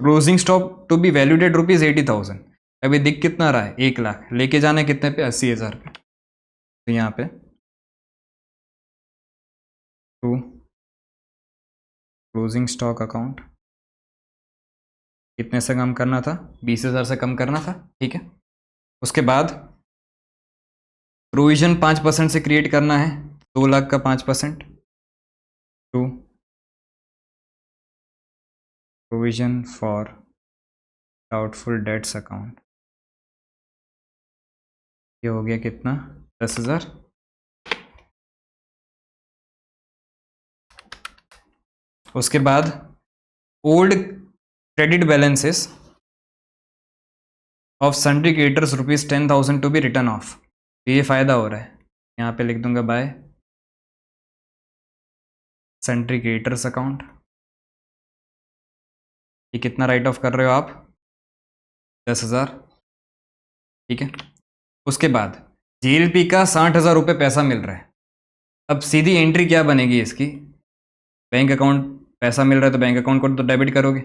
Closing stock to be valued at ₹80,000। अभी दिख कितना रहा है, 1 लाख, लेके जाना है कितने पे, 80,000 पे। तो यहाँ पे टू क्लोजिंग स्टॉक अकाउंट कितने से कम करना था, 20,000 से कम करना था। ठीक है, उसके बाद प्रोविजन 5% से क्रिएट करना है, 2 लाख का 5%। To provision for doubtful debts account, ये हो गया कितना, 10,000। उसके बाद old credit balances of sundry creditors ₹10,000 to be written off. तो ये फ़ायदा हो रहा है, यहाँ पे लिख दूंगा बाय सन्ड्री क्रिएटर्स अकाउंट। ये कितना राइट ऑफ कर रहे हो आप, 10,000। ठीक है, उसके बाद जीएलपी का 60,000 रुपये पैसा मिल रहा है। अब सीधी एंट्री क्या बनेगी इसकी, बैंक अकाउंट पैसा मिल रहा है तो बैंक अकाउंट को तो डेबिट करोगे।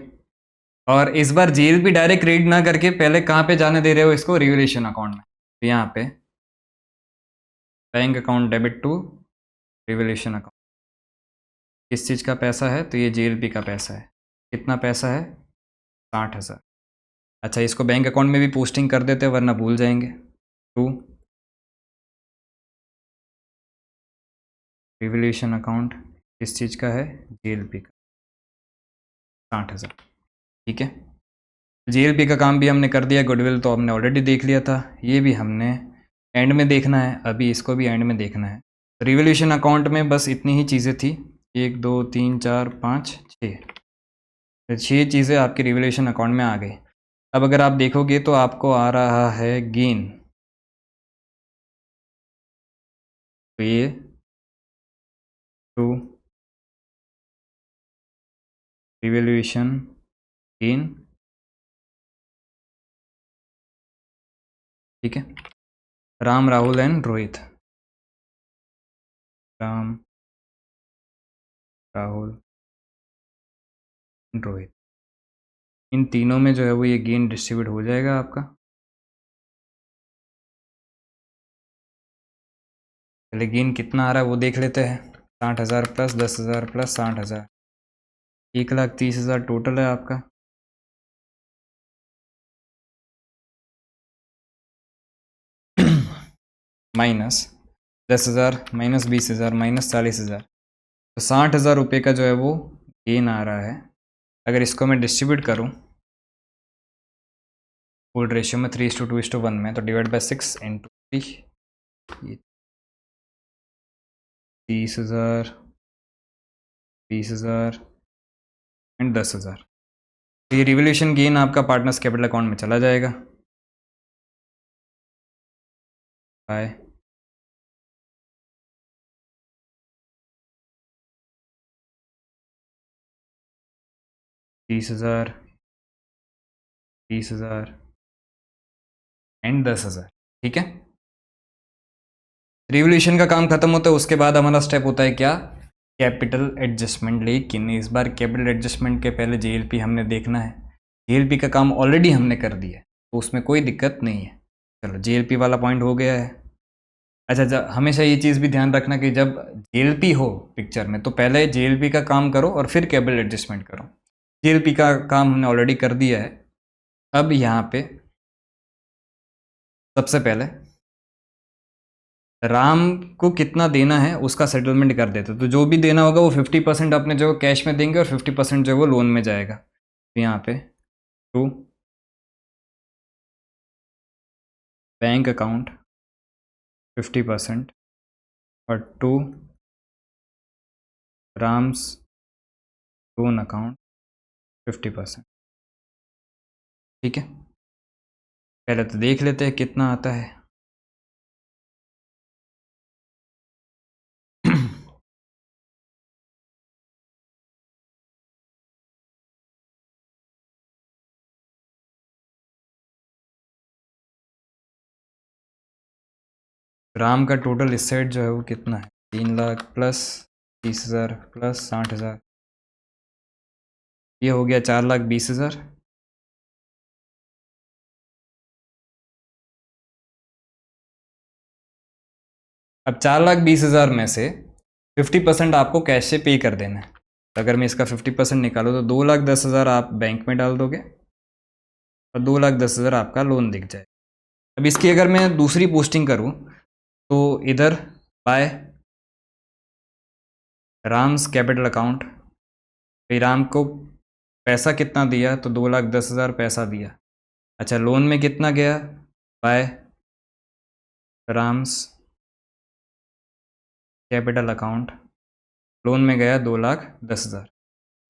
और इस बार जीएलपी डायरेक्ट क्रेडिट ना करके पहले कहाँ पे जाने दे रहे हो इसको, रिवोल्यूशन अकाउंट में। तो यहाँ पे bank account debit to revolution account. किस चीज़ का पैसा है, तो ये जीएलपी का पैसा है। कितना पैसा है, 60,000। अच्छा, इसको बैंक अकाउंट में भी पोस्टिंग कर देते हैं वरना भूल जाएंगे। टू रिवोल्यूशन अकाउंट किस चीज़ का है, जीएलपी का, 60,000। ठीक है, जीएलपी का काम भी हमने कर दिया। गुडविल तो हमने ऑलरेडी देख लिया था, ये भी हमने एंड में देखना है, अभी इसको भी एंड में देखना है। रिवोल्यूशन अकाउंट में बस इतनी ही चीज़ें थी, 1 2 3 4 5 6 चीज़ें आपकी रिवोल्यूशन अकाउंट में आ गई। अब अगर आप देखोगे तो आपको आ रहा है गेन, तो ये टू रिवोल्यूशन गेन। ठीक है, राम राहुल एंड रोहित, राम राहुल रोहित, इन तीनों में जो है वो ये गेन डिस्ट्रीब्यूट हो जाएगा आपका। पहले गेन कितना आ रहा है वो देख लेते हैं, 60,000 प्लस 10,000 प्लस 60,000, 1,30,000 टोटल है आपका। माइनस 10,000 माइनस 20,000 माइनस 40,000, तो 60,000 रुपये का जो है वो गेन आ रहा है। अगर इसको मैं डिस्ट्रीब्यूट करूं फुल रेशियो में 3:2:1 में, तो डिवाइड बाय 6 इंटू 3, 30,000 20,000 एंड 10,000। तो ये रिवोल्यूशन गेन आपका पार्टनर्स कैपिटल अकाउंट में चला जाएगा। By $30,000 30,000 and 10,000। ठीक है, रिवोल्यूशन का काम खत्म होता है, उसके बाद हमारा स्टेप होता है क्या, कैपिटल एडजस्टमेंट। लेकिन इस बार कैपिटल एडजस्टमेंट के पहले जीएलपी हमने देखना है। जीएलपी का काम ऑलरेडी हमने कर दिया है तो उसमें कोई दिक्कत नहीं है। चलो जीएलपी वाला पॉइंट हो गया है। अच्छा हमेशा ये चीज़ भी ध्यान रखना कि जब जेएलपी हो पिक्चर में तो पहले जेएलपी का काम करो और फिर केबल एडजस्टमेंट करो। जेएलपी का काम हमने ऑलरेडी कर दिया है। अब यहाँ पे सबसे पहले राम को कितना देना है उसका सेटलमेंट कर देते, तो जो भी देना होगा वो 50% अपने जो कैश में देंगे और 50% जो वो लोन में जाएगा। तो यहाँ पे टू बैंक अकाउंट 50% और टू राम्स लोन अकाउंट 50%। ठीक है, पहले तो देख लेते हैं कितना आता है। राम का टोटल इस्टेट जो है वो कितना है, 3 लाख प्लस 30,000 प्लस 60,000, ये हो गया 4,20,000। अब 4,20,000 में से 50% आपको कैश से पे कर देना है। अगर मैं इसका 50% निकालूँ तो 2,10,000 आप बैंक में डाल दोगे और 2,10,000 आपका लोन दिख जाए। अब इसकी अगर मैं दूसरी पोस्टिंग करूँ तो इधर by Ram's capital account, Ram को पैसा कितना दिया तो 2,10,000 पैसा दिया। अच्छा लोन में कितना गया, by Ram's capital account, loan में गया 2,10,000।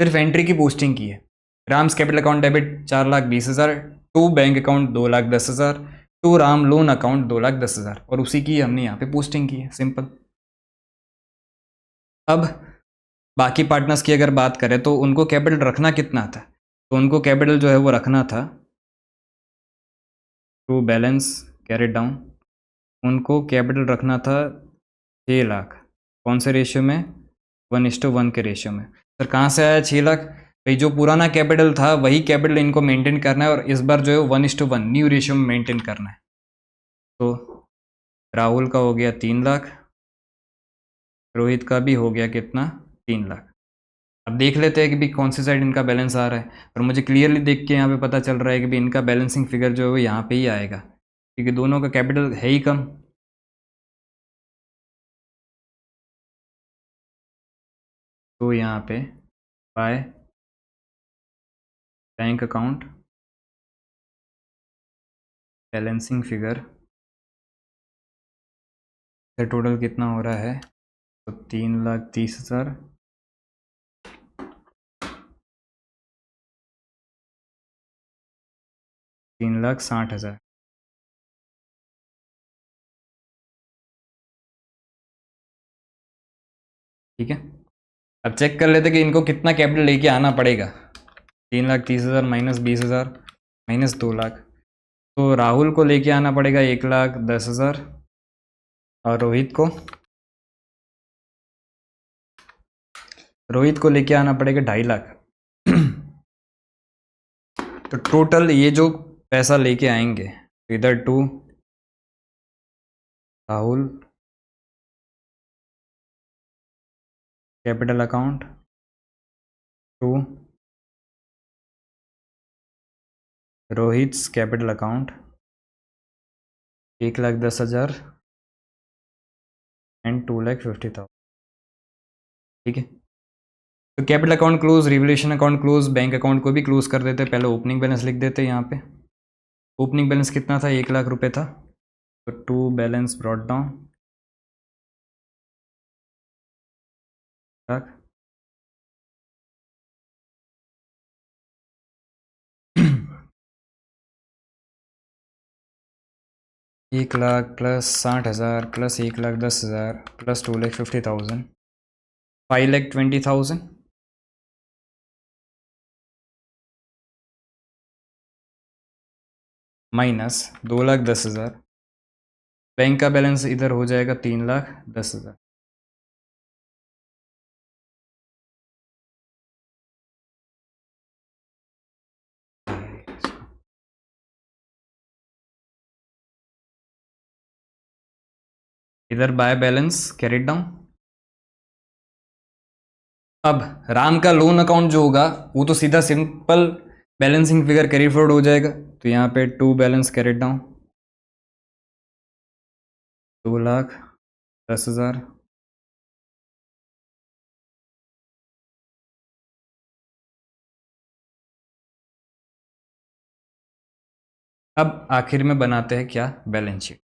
सिर्फ एंट्री की पोस्टिंग की है। Ram's capital account debit 4,20,000, to bank account 2,10,000, to Ram loan account 2,10,000 और उसी की हमने यहाँ पे पोस्टिंग की है, सिंपल। अब बाकी पार्टनर्स की अगर बात करें तो उनको कैपिटल रखना कितना था, तो उनको कैपिटल जो है वो रखना था टू बैलेंस कैरिड डाउन, उनको कैपिटल रखना था 6 लाख। कौन से रेशियो में, 1:1 के रेशियो में। सर कहाँ से आया 6 लाख, भाई जो पुराना कैपिटल था वही कैपिटल इनको मेंटेन करना है और इस बार जो है 1:1 न्यू रेशियो में मेंटेन करना है। तो राहुल का हो गया 3 लाख, रोहित का भी हो गया कितना, 3 लाख। अब देख लेते हैं कि भी कौन सी साइड इनका बैलेंस आ रहा है, और मुझे क्लियरली देख के यहाँ पे पता चल रहा है कि भी इनका बैलेंसिंग फिगर जो है वो यहाँ पे ही आएगा, क्योंकि दोनों का कैपिटल है ही कम। तो यहाँ पे by bank account balancing figure से टोटल कितना हो रहा है, तो 3,30,000 3,60,000। ठीक है, अब चेक कर लेते कि इनको कितना कैपिटल लेके आना पड़ेगा। 3,30,000 माइनस 20,000 माइनस 2 लाख, तो राहुल को लेके आना पड़ेगा 1,10,000 और रोहित को लेके आना पड़ेगा 2.5 लाख। तो टोटल ये जो पैसा लेके आएंगे, इधर to Rahul capital account, to Rohit capital account 1,10,000 and 2,50,000। ठीक है, तो capital account close, revaluation account close, bank account को भी क्लोज कर देते। पहले ओपनिंग बैलेंस लिख देते यहाँ पे। ओपनिंग बैलेंस कितना था, 1,00,000 रुपये था, तो to balance brought down 1,00,000 plus 60,000 plus 1,10,000 plus 2,50,000 5,20,000 minus 2,10,000। Bank का बैलेंस इधर हो जाएगा 3,10,000। इधर बाय बैलेंस कैरिड डाउन। अब राम का लोन अकाउंट जो होगा वो तो सीधा simple balancing figure carry forward हो जाएगा, तो यहाँ पे 2 बैलेंस कैरिड डाउन 2,10,000। अब आखिर में बनाते हैं क्या, बैलेंस शीट।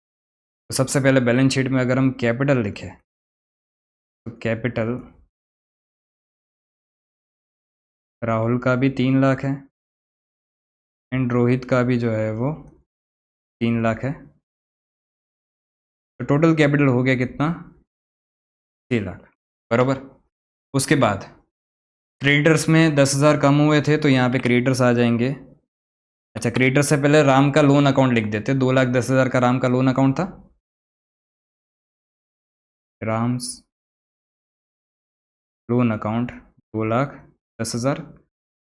तो सबसे पहले बैलेंस शीट में अगर हम कैपिटल लिखें तो कैपिटल राहुल का भी 3 लाख है एंड रोहित का भी जो है वो 3 लाख है, तो टोटल कैपिटल हो गया कितना, 6 लाख बराबर। उसके बाद क्रेडिटर्स में 10,000 कम हुए थे तो यहाँ पे क्रेडिटर्स आ जाएंगे। अच्छा, क्रेडिटर्स से पहले राम का लोन अकाउंट लिख देते, 2,10,000 का राम का लोन अकाउंट था, राम्स लोन अकाउंट 2,10,000।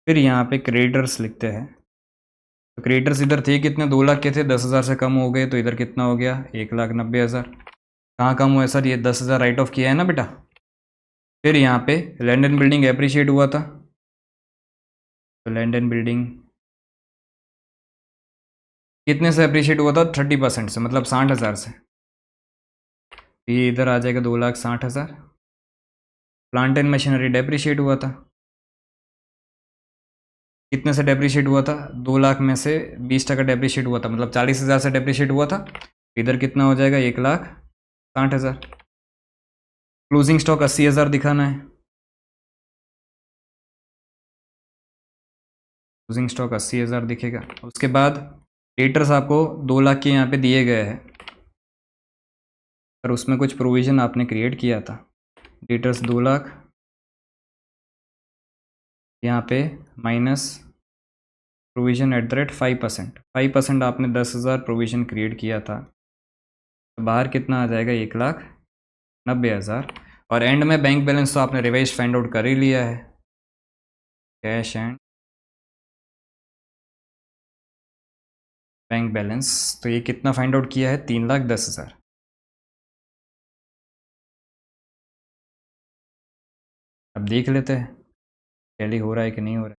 फिर यहाँ पे क्रेडिटर्स लिखते हैं, तो क्रेडिटर्स इधर थे कितने, 2 लाख के थे, 10,000 से कम हो गए तो इधर कितना हो गया, 1,90,000। कहाँ कम हुआ है सर, ये 10,000 राइट ऑफ किया है ना बेटा। फिर यहाँ पे लैंड एंड बिल्डिंग एप्रिशिएट हुआ था, तो लैंड एंड बिल्डिंग कितने से अप्रिशिएट हुआ था, 30% से, मतलब 60,000 से, ये इधर आ जाएगा 2,60,000। प्लांट एंड मशीनरी डेप्रिशिएट हुआ था, कितने से डेप्रिशिएट हुआ था, 2 लाख में से 20% डेप्रिशिएट हुआ था, मतलब 40,000 से डेप्रिशिएट हुआ था, इधर कितना हो जाएगा, 1,60,000। क्लोजिंग स्टॉक 80,000 दिखाना है, क्लोजिंग स्टॉक 80,000 दिखेगा। उसके बाद क्रेडिटर्स आपको 2 लाख के यहाँ पे दिए गए हैं, पर उसमें कुछ प्रोविज़न आपने क्रिएट किया था, क्रेडिटर्स 2 लाख, यहाँ पे minus provision at the rate 5% आपने 10,000 प्रोविज़न क्रिएट किया था, तो बाहर कितना आ जाएगा, 1,90,000। और एंड में बैंक बैलेंस तो आपने रिवाइज फाइंड आउट कर ही लिया है, कैश एंड बैंक बैलेंस, तो ये कितना फाइंड आउट किया है, 3,10,000। अब देख लेते हैं टैली हो रहा है कि नहीं हो रहा है।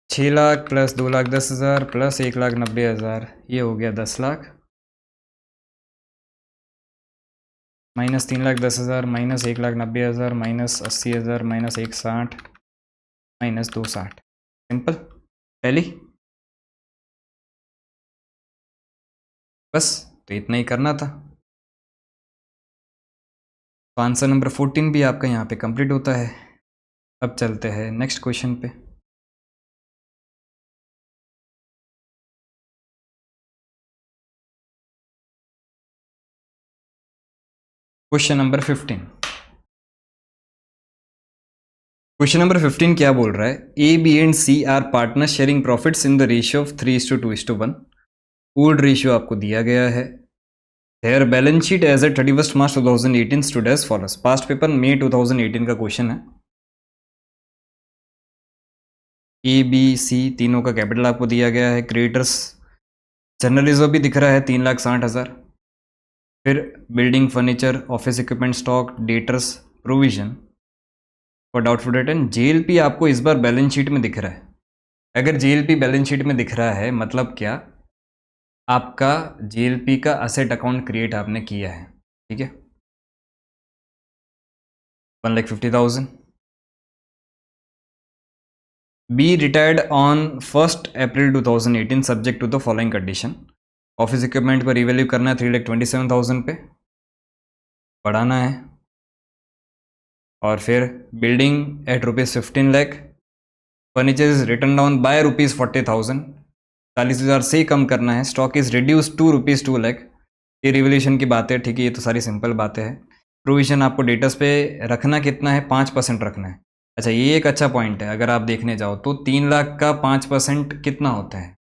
6 लाख प्लस 2,10,000 प्लस 1,90,000, ये हो गया 10 lakh, minus 3,10,000 minus 1,90,000 minus 80,000 minus 1,60 minus 2,60। Simple tally, बस तो इतना ही करना था। तो आंसर नंबर 14 भी आपका यहाँ पे कंप्लीट होता है। अब चलते हैं नेक्स्ट क्वेश्चन पे। Question number 15। क्वेश्चन नंबर 15 क्या बोल रहा है, A B and C are partner sharing profits in the ratio of 3:2:1। Pooled ratio आपको दिया गया है। Their balance sheet as at 31 March 2018 stood as follows. Past paper May 2018 का क्वेश्चन है। ए बी सी तीनों का कैपिटल आपको दिया गया है। क्रेडिटर्स जनरल रिजर्व भी दिख रहा है 3,60,000। फिर building furniture office equipment stock debtors provision for doubtful debt and JLP आपको इस बार बैलेंस शीट में दिख रहा है। अगर जेएलपी बैलेंस शीट में दिख रहा है मतलब क्या, आपका जेएलपी का असेट अकाउंट क्रिएट आपने किया है, ठीक है। 1,50,000। Be retired on 1 April 2018 subject to the following condition. Office equipment पर रिवैल्यू करना है 3,27,000 पे, बढ़ाना है। और फिर building at ₹15 lakh, furniture is written down by ₹40,000, 40,000 से कम करना है। Stock is reduce to ₹2 lakh, ये रिवोल्यूशन की बात है, ठीक है, ये तो सारी सिंपल बातें हैं। प्रोविजन आपको डेटर्स पे रखना कितना है, 5% रखना है। अच्छा, ये एक अच्छा पॉइंट है, अगर आप देखने जाओ तो 3 लाख का 5% कितना होता है,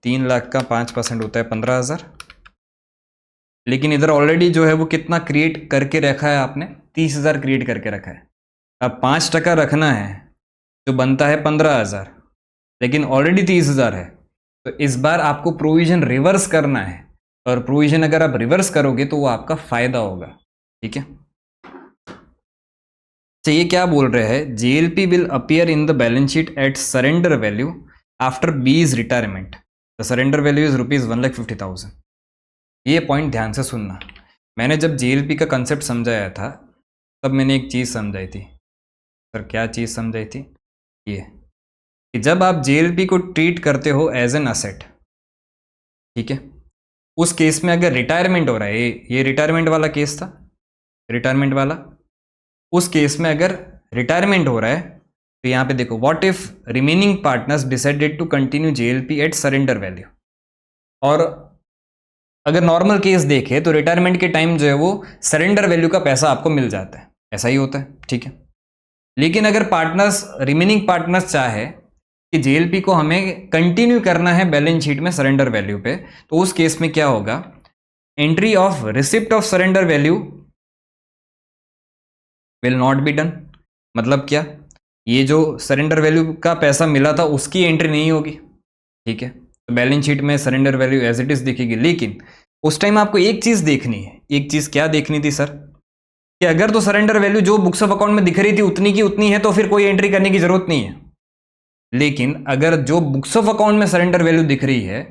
3 लाख का 5% होता है 15,000। लेकिन इधर ऑलरेडी जो है वो कितना क्रिएट करके रखा है आपने, 30,000 क्रिएट करके रखा है। अब 5% रखना है जो बनता है 15,000, लेकिन ऑलरेडी 30,000 है, तो इस बार आपको प्रोविजन रिवर्स करना है, और प्रोविजन अगर आप रिवर्स करोगे तो वो आपका फायदा होगा। ठीक है, तो ये क्या बोल रहे हैं, JLP will appear in the balance sheet at surrender value after B's retirement, the surrender value is ₹1,50,000। ये पॉइंट ध्यान से सुनना। मैंने जब जेएलपी का कंसेप्ट समझाया था तब मैंने एक चीज़ समझाई थी सर। क्या चीज़ समझाई थी? ये कि जब आप जेएलपी को ट्रीट करते हो एज एन असेट, ठीक है, उस केस में अगर रिटायरमेंट हो रहा है, ये रिटायरमेंट वाला केस था, रिटायरमेंट वाला, उस केस में अगर रिटायरमेंट हो रहा है तो यहां पे देखो, what if remaining partners decided to continue JLP at surrender value. और अगर नॉर्मल केस देखे तो रिटायरमेंट के टाइम जो है वो सरेंडर वैल्यू का पैसा आपको मिल जाता है, ऐसा ही होता है। ठीक है, लेकिन अगर पार्टनर्स, रिमेनिंग पार्टनर्स चाहे कि जेएलपी को हमें कंटिन्यू करना है बैलेंस शीट में सरेंडर वैल्यू पे, तो उस केस में क्या होगा, entry of receipt of surrender value will not be done. मतलब क्या, ये जो सरेंडर वैल्यू का पैसा मिला था उसकी एंट्री नहीं होगी। ठीक है, तो बैलेंस शीट में surrender value as it is दिखेगी, लेकिन उस टाइम आपको एक चीज देखनी है। एक चीज क्या देखनी थी सर, कि अगर तो सरेंडर वैल्यू जो बुक्स ऑफ अकाउंट में दिख रही थी उतनी की उतनी है तो फिर कोई एंट्री करने की जरूरत नहीं है। लेकिन अगर जो बुक्स ऑफ अकाउंट में सरेंडर वैल्यू दिख रही है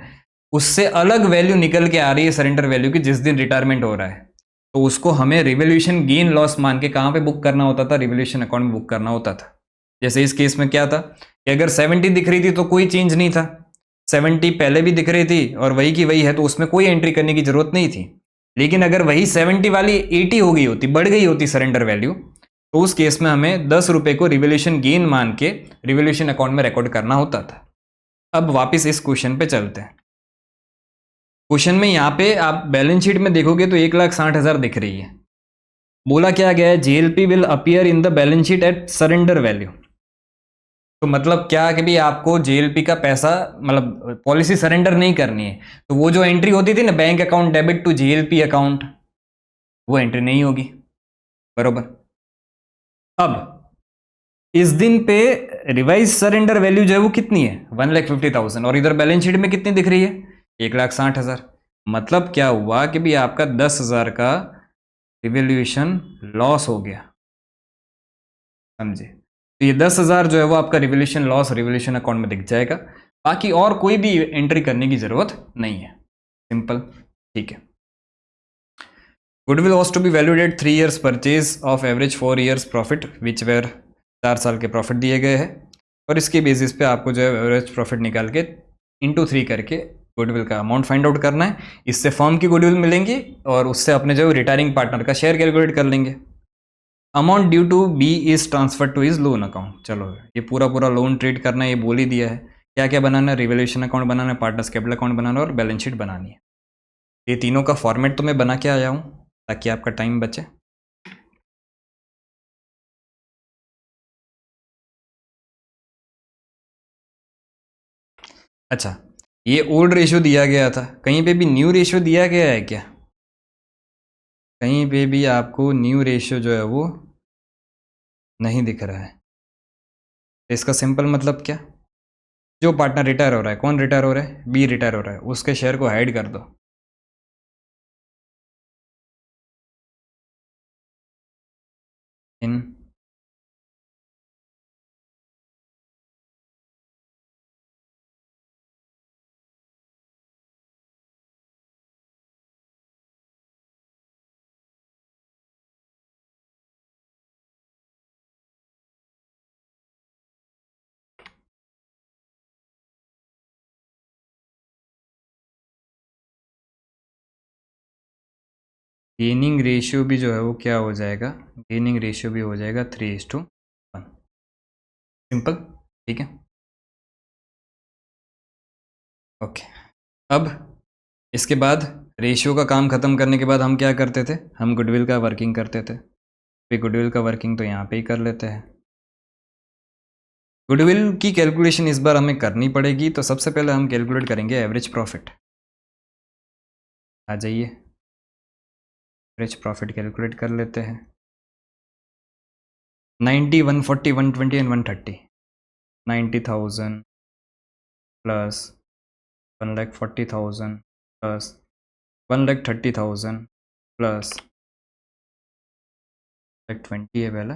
उससे अलग वैल्यू निकल के आ रही है सरेंडर वैल्यू की जिस दिन रिटायरमेंट हो रहा है, तो उसको हमें रिवोल्यूशन गेन लॉस मान के कहां पे बुक करना होता था, रिवोल्यूशन अकाउंट में बुक करना होता था। जैसे इस केस में क्या था कि अगर 70 दिख रही थी तो कोई चेंज नहीं था, 70 पहले भी दिख रही थी और वही की वही है, तो उसमें कोई एंट्री करने की जरूरत नहीं थी। लेकिन अगर वही 70 वाली 80 हो गई होती, बढ़ गई होती सरेंडर वैल्यू, तो उस केस में हमें 10 रुपए को रिवोल्यूशन गेन मान के रिवोल्यूशन अकाउंट में रिकॉर्ड करना होता था। अब वापस इस क्वेश्चन पे चलते हैं। क्वेश्चन में यहाँ पे आप बैलेंस शीट में देखोगे तो 1,60,000 दिख रही है। बोला क्या गया है, JLP will appear in the balance sheet at surrender value. तो मतलब क्या कि भी आपको जेएलपी का पैसा, मतलब पॉलिसी सरेंडर नहीं करनी है, तो वो जो एंट्री होती थी ना, bank account debit to JLP account, वो एंट्री नहीं होगी। बरोबर। अब इस दिन पे रिवाइज सरेंडर वैल्यू जो है वो कितनी है, 1,50,000, और इधर बैलेंस शीट में कितनी दिख रही है, 1,60,000। मतलब क्या हुआ कि भी आपका 10,000 का रिवोल्यूशन लॉस हो गया। समझे? तो ये 10,000 जो है वो आपका रिवोल्यूशन लॉस रिवोल्यूशन अकाउंट में दिख जाएगा। बाकी और कोई भी एंट्री करने की जरूरत नहीं है, सिंपल। ठीक है, goodwill was to be valued at 3 years purchase of average 4 years profit which were, 4 साल के प्रॉफिट दिए गए हैं, और इसके बेसिस पे आपको जो है एवरेज प्रॉफिट निकाल के इंटू 3 करके गुडविल का अमाउंट फाइंड आउट करना है। इससे फर्म की गुडविल मिलेंगी और उससे अपने जो रिटायरिंग पार्टनर का शेयर कैलकुलेट कर लेंगे। Amount due to be is transfer to is loan account. चलो ये पूरा पूरा लोन ट्रीट करना है, ये बोल ही दिया है। क्या क्या बनाना है, रिवोल्यूशन अकाउंट बनाना है, पार्टनर्स कैपिटल अकाउंट बनाना है और बैलेंस शीट बनानी है। ये तीनों का फॉर्मेट तो मैं बना के आया हूँ ताकि आपका टाइम बचे। अच्छा, ये ओल्ड रेशियो दिया गया था, कहीं पे भी न्यू रेशियो दिया गया है क्या? कहीं पे भी आपको न्यू रेशियो जो है वो नहीं दिख रहा है। तो इसका सिंपल मतलब क्या, जो पार्टनर रिटायर हो रहा है, कौन रिटायर हो रहा है, बी रिटायर हो रहा है, उसके शेयर को हाइड कर दो। इन गेनिंग रेशियो भी जो है वो क्या हो जाएगा, गेनिंग रेशियो भी हो जाएगा 3:1। सिंपल। ठीक है, ओके। अब इसके बाद रेशियो का काम खत्म करने के बाद हम क्या करते थे, हम गुडविल का वर्किंग करते थे। फिर गुडविल का वर्किंग तो यहाँ पे ही कर लेते हैं। गुडविल की कैलकुलेशन इस बार हमें करनी पड़ेगी, तो सबसे पहले हम कैलकुलेट करेंगे एवरेज प्रॉफिट। आ जाइए, एवरेज प्रॉफिट कैलकुलेट कर लेते हैं। 90, 140, 120 एंड 130, 90,000 प्लस 1,40,000 प्लस 1,30,000 प्लस 1,20 है पहले,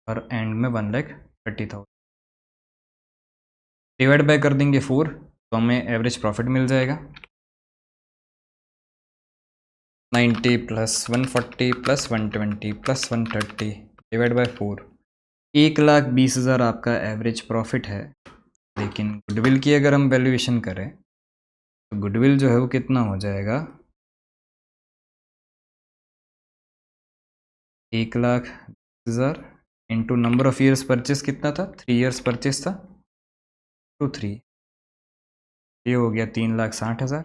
और एंड में 1,30,000 डिवाइड बाय कर देंगे 4, तो हमें एवरेज प्रॉफिट मिल जाएगा 90 plus 140 plus 120 plus 130 divide by 4, 1,20,000 आपका एवरेज प्रॉफिट है। लेकिन गुडविल की अगर हम वैल्यूएशन करें तो गुडविल जो है वो कितना हो जाएगा, 1,20,000 into number of years purchase कितना था, 3 ईयर्स परचेस था, टू 3, ये हो गया 3,60,000।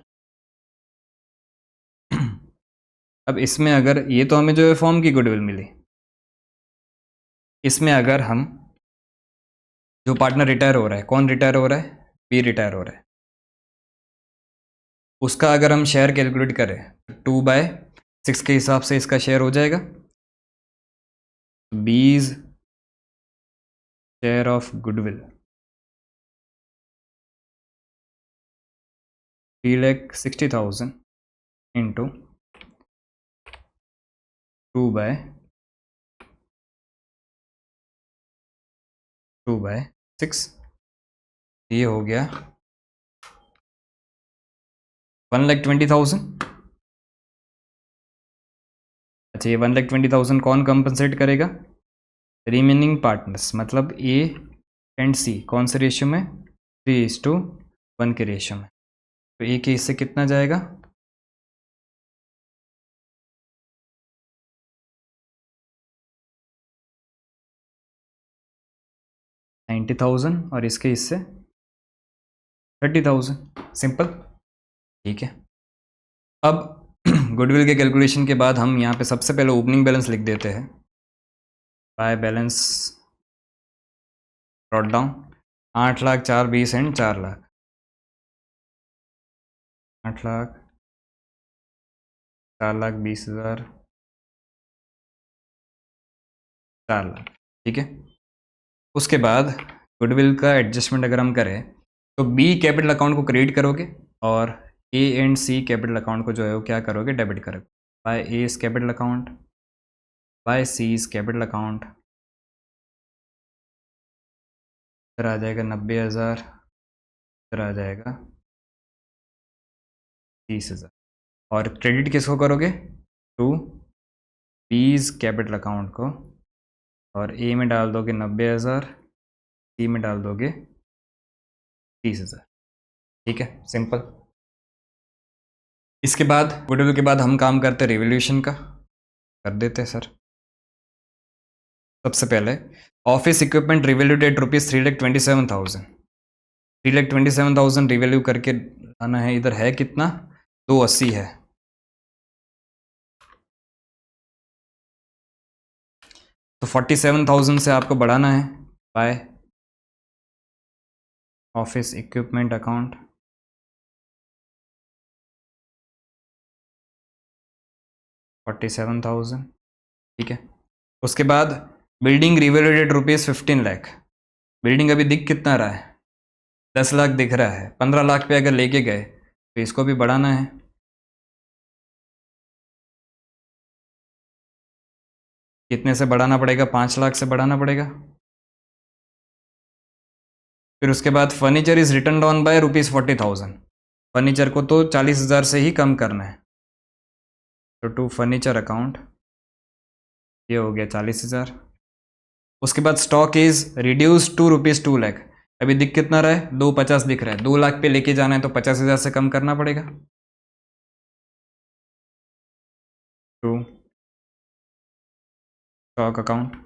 अब इसमें अगर ये तो हमें जो है फॉर्म की गुडविल मिली, इसमें अगर हम जो पार्टनर रिटायर हो रहा है, कौन रिटायर हो रहा है, बी रिटायर हो रहा है, उसका अगर हम शेयर कैलकुलेट करें 2/6 के हिसाब से इसका शेयर हो जाएगा, बीज शेयर ऑफ गुडविल 3,60,000 इंटू 2/6, ये हो गया 1,20,000। अच्छा, ये 1,20,000 कौन कंपनसेट करेगा, रिमेनिंग पार्टनर्स, मतलब ए एंड सी कौन से रेशियो में, 3:1 के रेशियो में। तो ए के हिस्से कितना जाएगा, 90,000 और इसके हिस्से 30,000, सिंपल, ठीक है। अब गुडविल के कैलकुलेशन के बाद हम यहाँ पे सबसे पहले ओपनिंग बैलेंस लिख देते हैं, by balance brought down 8,04,20 and 4,00,000, 8,00,000, 4,20,000, 4,00,000, ठीक है। उसके बाद गुडविल का एडजस्टमेंट अगर हम करें तो बी कैपिटल अकाउंट को क्रेडिट करोगे और A and C capital account को जो है वो क्या करोगे, डेबिट करोगे, by A is capital account by C is capital account, इधर आ जाएगा 90,000, इधर आ जाएगा 30,000, और क्रेडिट किसको करोगे, टू बीज कैपिटल अकाउंट को, और ए में डाल दोगे 90,000, सी में डाल दोगे 30,000, ठीक है, सिंपल। इसके बाद गुडविल के बाद हम काम करते हैं रिवोल्यूशन का, कर देते हैं सर। सबसे पहले office equipment revalued at ₹3,27,000, 3,27,000 revalue करके लाना है, इधर है कितना, 280 है, तो 47,000 से आपको बढ़ाना है बाय ऑफिस इक्विपमेंट अकाउंट, 47,000, ठीक है। उसके बाद बिल्डिंग रिवैल्यूड एट ₹15,00,000, बिल्डिंग अभी दिख कितना रहा है, 10 लाख दिख रहा है, 15 लाख पे अगर लेके गए तो इसको भी बढ़ाना है, कितने से बढ़ाना पड़ेगा, 5 लाख से बढ़ाना पड़ेगा। फिर उसके बाद furniture is written down by ₹40,000, furniture को तो 40,000 से ही कम करना है, तो टू फर्नीचर अकाउंट ये हो गया 40,000। उसके बाद स्टॉक इज रिड्यूस टू ₹2,00,000, अभी दिख कितना रहा है, 250 दिख रहा है, 2 लाख पे लेके जाना है तो 50,000 से कम करना पड़ेगा, टू स्टॉक अकाउंट।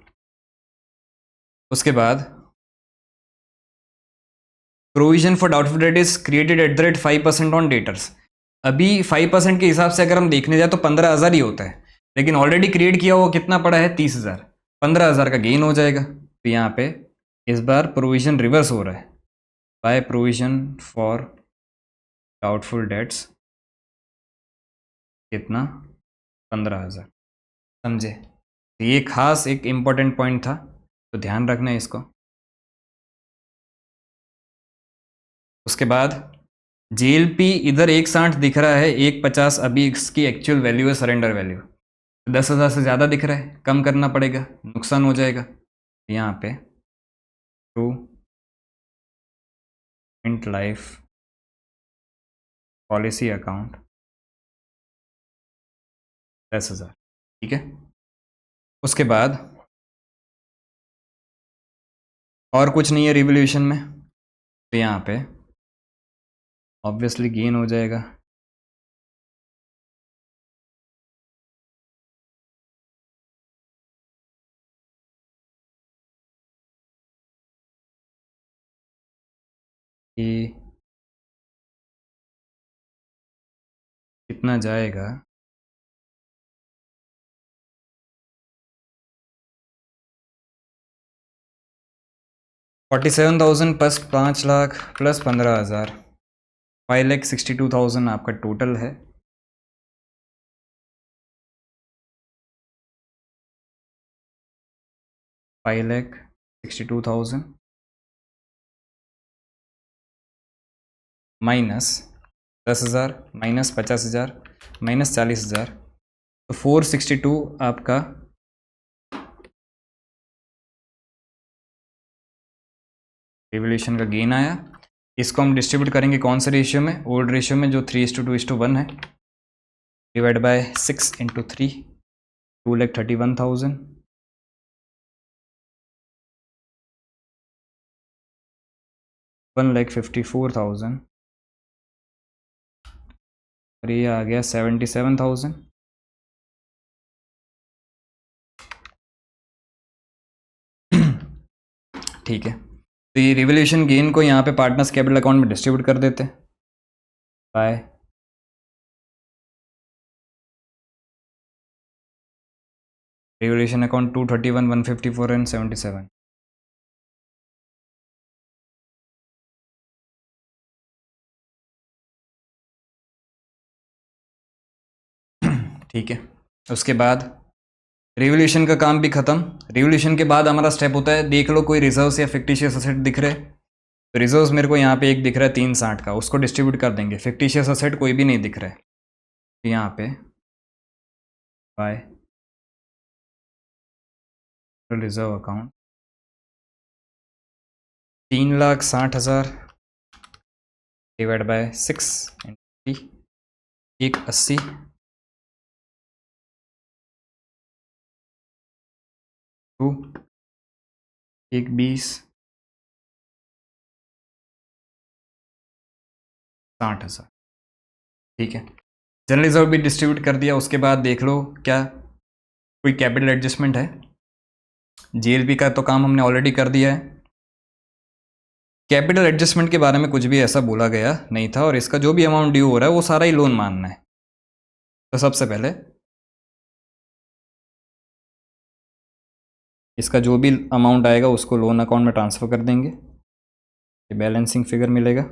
उसके बाद provision for doubtful debt is created at the rate 5% on debtors, अभी 5% के हिसाब से अगर हम देखने जाए तो 15,000 ही होता है, लेकिन ऑलरेडी क्रिएट किया हुआ कितना पड़ा है, 30,000, 15,000 का गेन हो जाएगा, तो यहाँ पे इस बार प्रोविजन रिवर्स हो रहा है, by provision for doubtful dates कितना, 15,000, समझे। ये खास एक इम्पोर्टेंट पॉइंट था, तो ध्यान रखना है इसको। उसके बाद JLP इधर 160 दिख रहा है, 150 अभी इसकी एक्चुअल वैल्यू है, सरेंडर वैल्यू 10,000 से ज़्यादा दिख रहा है, कम करना पड़ेगा, नुकसान हो जाएगा। यहाँ पे टू इंट लाइफ पॉलिसी अकाउंट 10,000, ठीक है। उसके बाद और कुछ नहीं है रिवोल्यूशन में, तो यहाँ पे ऑब्वियसली गेन हो जाएगा। कि कितना जाएगा, $47,000 प्लस 5 लाख प्लस 15,000, 5,62,000 आपका टोटल है। $5,62,000 माइनस 10,000 माइनस 50,000 माइनस 40,000, तो 462 आपका रिवोल्यूशन का गेन आया। इसको हम डिस्ट्रीब्यूट करेंगे कौन से रेशियो में, ओल्ड रेशियो में जो 3:2:1 है, डिवाइड बाय 6 इंटू 3, 2,31,000, 1,54,000, और ये आ गया 77,000। ठीक है, तो ये रिवोल्यूशन गेन को यहाँ पे पार्टनर्स कैपिटल अकाउंट में डिस्ट्रीब्यूट कर देते हैं बाय रिवोल्यूशन अकाउंट 231, 154 एंड 77। ठीक है, उसके बाद रिवोल्यूशन का काम भी खत्म। रिवोल्यूशन के बाद हमारा स्टेप होता है, देख लो कोई रिजर्व्स या फिक्टिशियस असेट दिख रहे, तो रिजर्व्स मेरे को यहाँ पे एक दिख रहा है 360 का, उसको डिस्ट्रीब्यूट कर देंगे। फिक्टिशियस असेट कोई भी नहीं दिख रहा है, तो यहाँ पे by reserve account 3,60,000 divide by 6 एक 80, टू एक 20, 60,000, ठीक है। जनरल रिजर्व भी डिस्ट्रीब्यूट कर दिया। उसके बाद देख लो क्या कोई कैपिटल एडजस्टमेंट है। JLP का तो काम हमने ऑलरेडी कर दिया है। कैपिटल एडजस्टमेंट के बारे में कुछ भी ऐसा बोला गया नहीं था, और इसका जो भी अमाउंट ड्यू हो रहा है वो सारा ही लोन मानना है। तो सबसे पहले इसका जो भी अमाउंट आएगा उसको लोन अकाउंट में ट्रांसफ़र कर देंगे, ये बैलेंसिंग फिगर मिलेगा।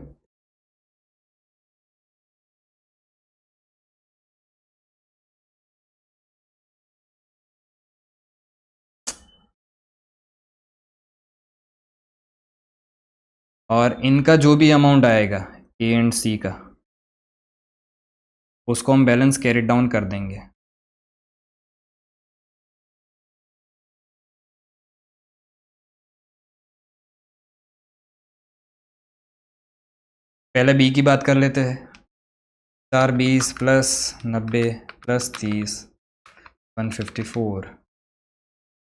और इनका जो भी अमाउंट आएगा A एंड C का, उसको हम बैलेंस कैरी डाउन कर देंगे। पहले B की बात कर लेते हैं। 420 प्लस 90 प्लस 30 154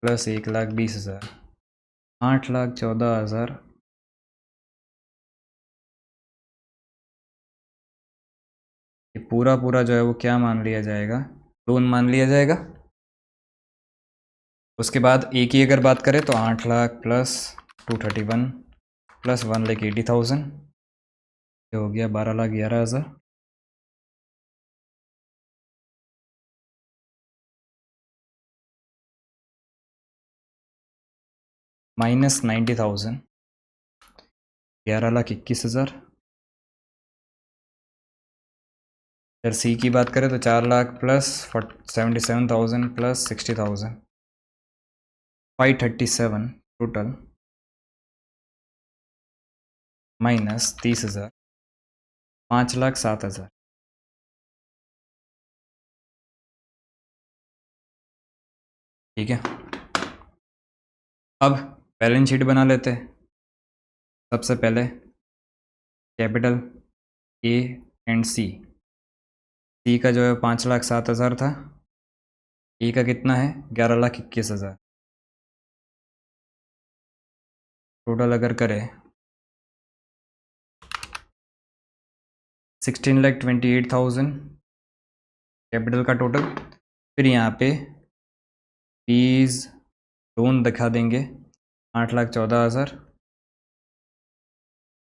प्लस 1,20,000 8,14,000, ये पूरा पूरा जो है वो क्या मान लिया जाएगा, लोन मान लिया जाएगा। उसके बाद ए की अगर बात करें तो 8 लाख प्लस 231 प्लस 1,80,000, ये हो गया 12,11,000। माइनस 90,000, 11,21,000। अगर सी की बात करें तो 4 lakh plus 77,000 plus 60,000, 537 total minus 30,000, 5,07,000। ठीक है, अब बैलेंस शीट बना लेते हैं। सबसे पहले कैपिटल ए एंड सी। सी का जो है 5,07,000 था, ए का कितना है 11,21,000। टोटल अगर करें 16,28,000 कैपिटल का टोटल। फिर यहाँ पे फीस लोन दिखा देंगे 8,14,000।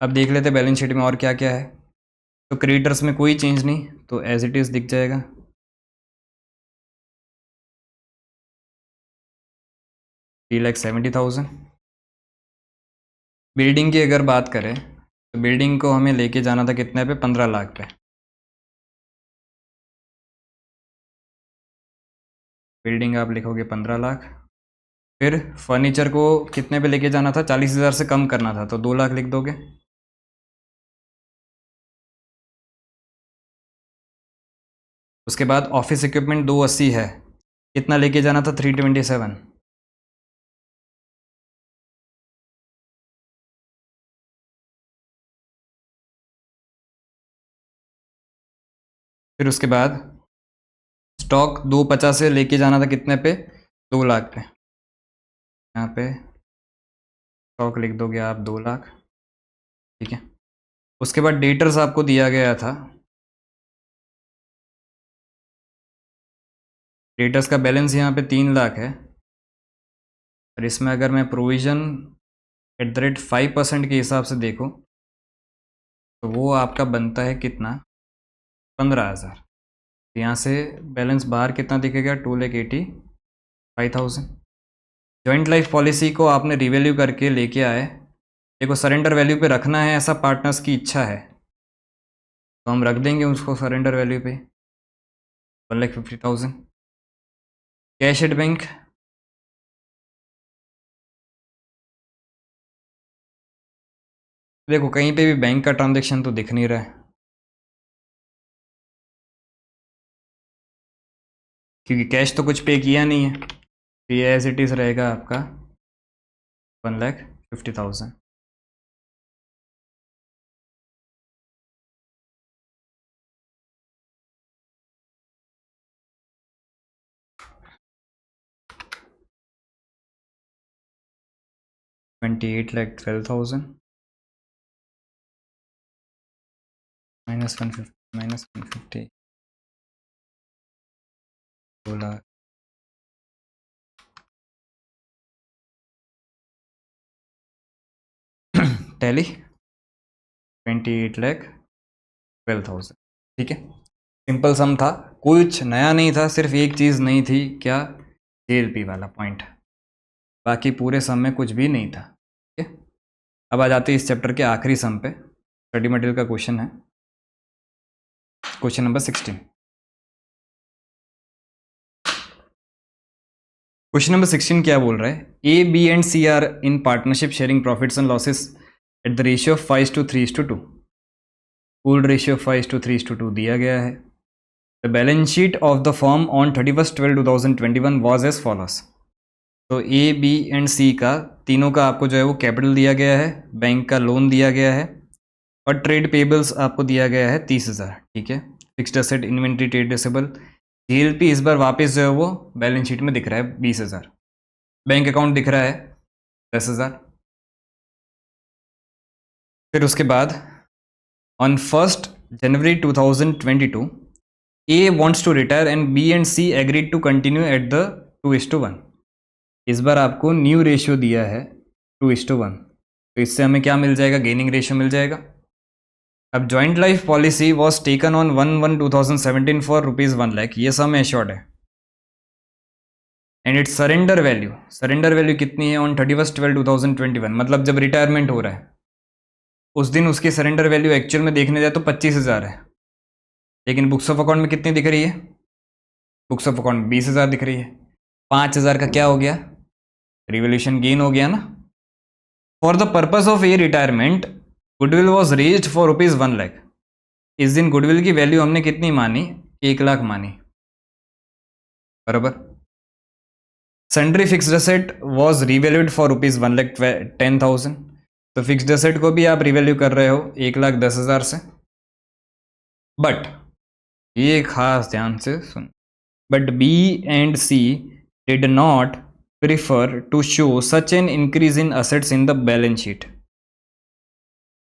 अब देख लेते बैलेंस शीट में और क्या क्या है। तो क्रेडिटर्स में कोई चेंज नहीं, तो एज इट इज़ दिख जाएगा। 3,70,000। बिल्डिंग की अगर बात करें तो बिल्डिंग को हमें लेके जाना था कितने पे, 15 लाख पे। बिल्डिंग आप लिखोगे 15 लाख। फिर फर्नीचर को कितने पे लेके जाना था, 40,000 से कम करना था, तो 2 लाख लिख दोगे। उसके बाद ऑफिस इक्विपमेंट 280 है, कितना लेके जाना था, 327। फिर उसके बाद स्टॉक 250 से लेके जाना था कितने पे, 2 लाख पे। यहाँ पे स्टॉक लिख दोगे आप 2 लाख। ठीक है, उसके बाद डेटर्स आपको दिया गया था। डेटर्स का बैलेंस यहाँ पे 3 लाख है, और इसमें अगर मैं प्रोविज़न @5% के हिसाब से देखूँ तो वो आपका बनता है कितना, 15,000। यहाँ से बैलेंस बाहर कितना दिखेगा, 2,85,000। जॉइंट लाइफ पॉलिसी को आपने रिवैल्यू करके लेके आए। देखो सरेंडर वैल्यू पे रखना है, ऐसा पार्टनर्स की इच्छा है, तो हम रख देंगे उसको सरेंडर वैल्यू पे 1,50,000। कैश एट बैंक देखो कहीं पे भी बैंक का ट्रांजेक्शन तो दिख नहीं रहा है, क्योंकि कैश तो कुछ पे किया नहीं है, तो ये एज इट इज़ रहेगा आपका 1,50,000। $28,12,000 -150 2 लाख। टैली 28,12,000। ठीक है, सिंपल सम था, कुछ नया नहीं था, सिर्फ एक चीज़ नहीं थी, क्या, JLP वाला पॉइंट। बाकी पूरे सम में कुछ भी नहीं था। ठीक है, अब आ जाते हैं इस चैप्टर के आखिरी सम पे। स्टडी मटेरियल का क्वेश्चन है, क्वेश्चन नंबर 16। क्वेश्चन नंबर 16 क्या बोल रहा है, A B and C are in partnership sharing profits and losses at the ratio of 5:3:2। पूल्ड रेशियो 5:3:2 दिया गया है। The balance sheet of the firm on 31/12/2021 was as follows. तो ए बी एंड सी का तीनों का आपको जो है वो कैपिटल दिया गया है, बैंक का लोन दिया गया है, और ट्रेड पेबल्स आपको दिया गया है 30,000। ठीक है, fixed asset inventory trade receivable JLP इस बार वापस जो है वो बैलेंस शीट में दिख रहा है 20,000। बैंक अकाउंट दिख रहा है 10,000। फिर उसके बाद on 1 January 2022 A wants to retire and B and C agreed to continue at the 2:1। इस बार आपको न्यू रेशियो दिया है 2:1, तो इससे हमें क्या मिल जाएगा, गेनिंग रेशियो मिल जाएगा। अब joint life policy was taken on 1/1/2017 for ₹1 lakh, ये सम एश्योर्ड है। एंड इट्स सरेंडर वैल्यू कितनी है ऑन 31/12/2021, मतलब जब रिटायरमेंट हो रहा है उस दिन उसकी सरेंडर वैल्यू एक्चुअल में देखने जाए तो 25,000 है, लेकिन बुक्स ऑफ अकाउंट में कितनी दिख रही है, बुक्स ऑफ अकाउंट में 20,000 दिख रही है। 5,000 का क्या हो गया, रिवोल्यूशन गेन हो गया ना। For the purpose of A retirement goodwill was raised for ₹1,00,000। इस दिन गुडविल की वैल्यू हमने कितनी मानी? 1,00,000 मानी, बराबर। Sundry fixed asset was revalued for ₹1,10,000। तो फिक्स्ड एसेट को भी आप रिवैल्यू कर रहे हो 1,10,000 से। बट ये खास ध्यान से सुन, but B and C did not prefer to show such an increase in assets in the balance sheet.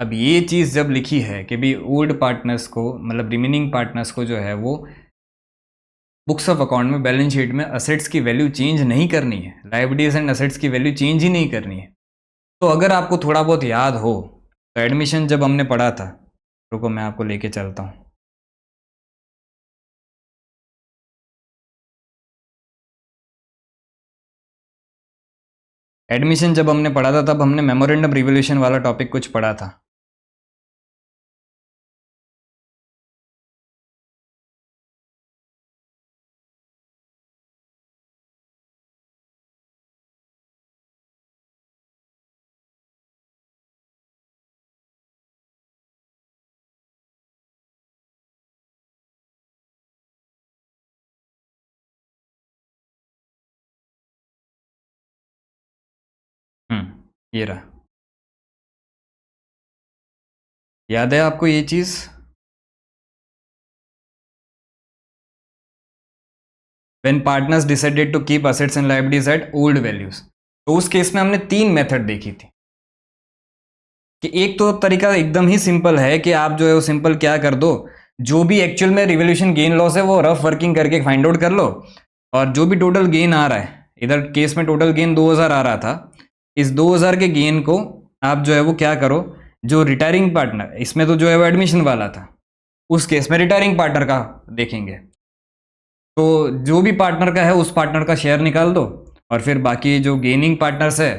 अब ये चीज़ जब लिखी है कि भी ओल्ड पार्टनर्स को, मतलब रिमेनिंग पार्टनर्स को जो है वो बुक्स ऑफ अकाउंट में बैलेंस शीट में असेट्स की वैल्यू चेंज नहीं करनी है, लायबिलिटीज एंड असेट्स की वैल्यू चेंज ही नहीं करनी है। तो अगर आपको थोड़ा बहुत याद हो तो एडमिशन जब हमने पढ़ा था, रुको मैं आपको लेके चलता हूँ। एडमिशन जब हमने पढ़ा था तब हमने मेमोरेंडम रिवोल्यूशन वाला टॉपिक कुछ पढ़ा था। ये रहा, याद है आपको ये चीज़? When partners decided to keep assets and liabilities at old values, तो उस केस में हमने 3 मेथड देखी थी। कि एक तो तरीका एकदम ही सिंपल है कि आप जो है वो सिंपल क्या कर दो, जो भी एक्चुअल में रिवोल्यूशन गेन लॉस है वो रफ वर्किंग करके फाइंड आउट कर लो, और जो भी टोटल गेन आ रहा है, इधर केस में टोटल गेन 2000 आ रहा था, इस 2000 के गेन को आप जो है वो क्या करो, जो रिटायरिंग पार्टनर, इसमें तो जो है वो एडमिशन वाला था, उस केस में रिटायरिंग पार्टनर का देखेंगे, तो जो भी पार्टनर का है उस पार्टनर का शेयर निकाल दो, और फिर बाकी जो गेनिंग पार्टनर्स है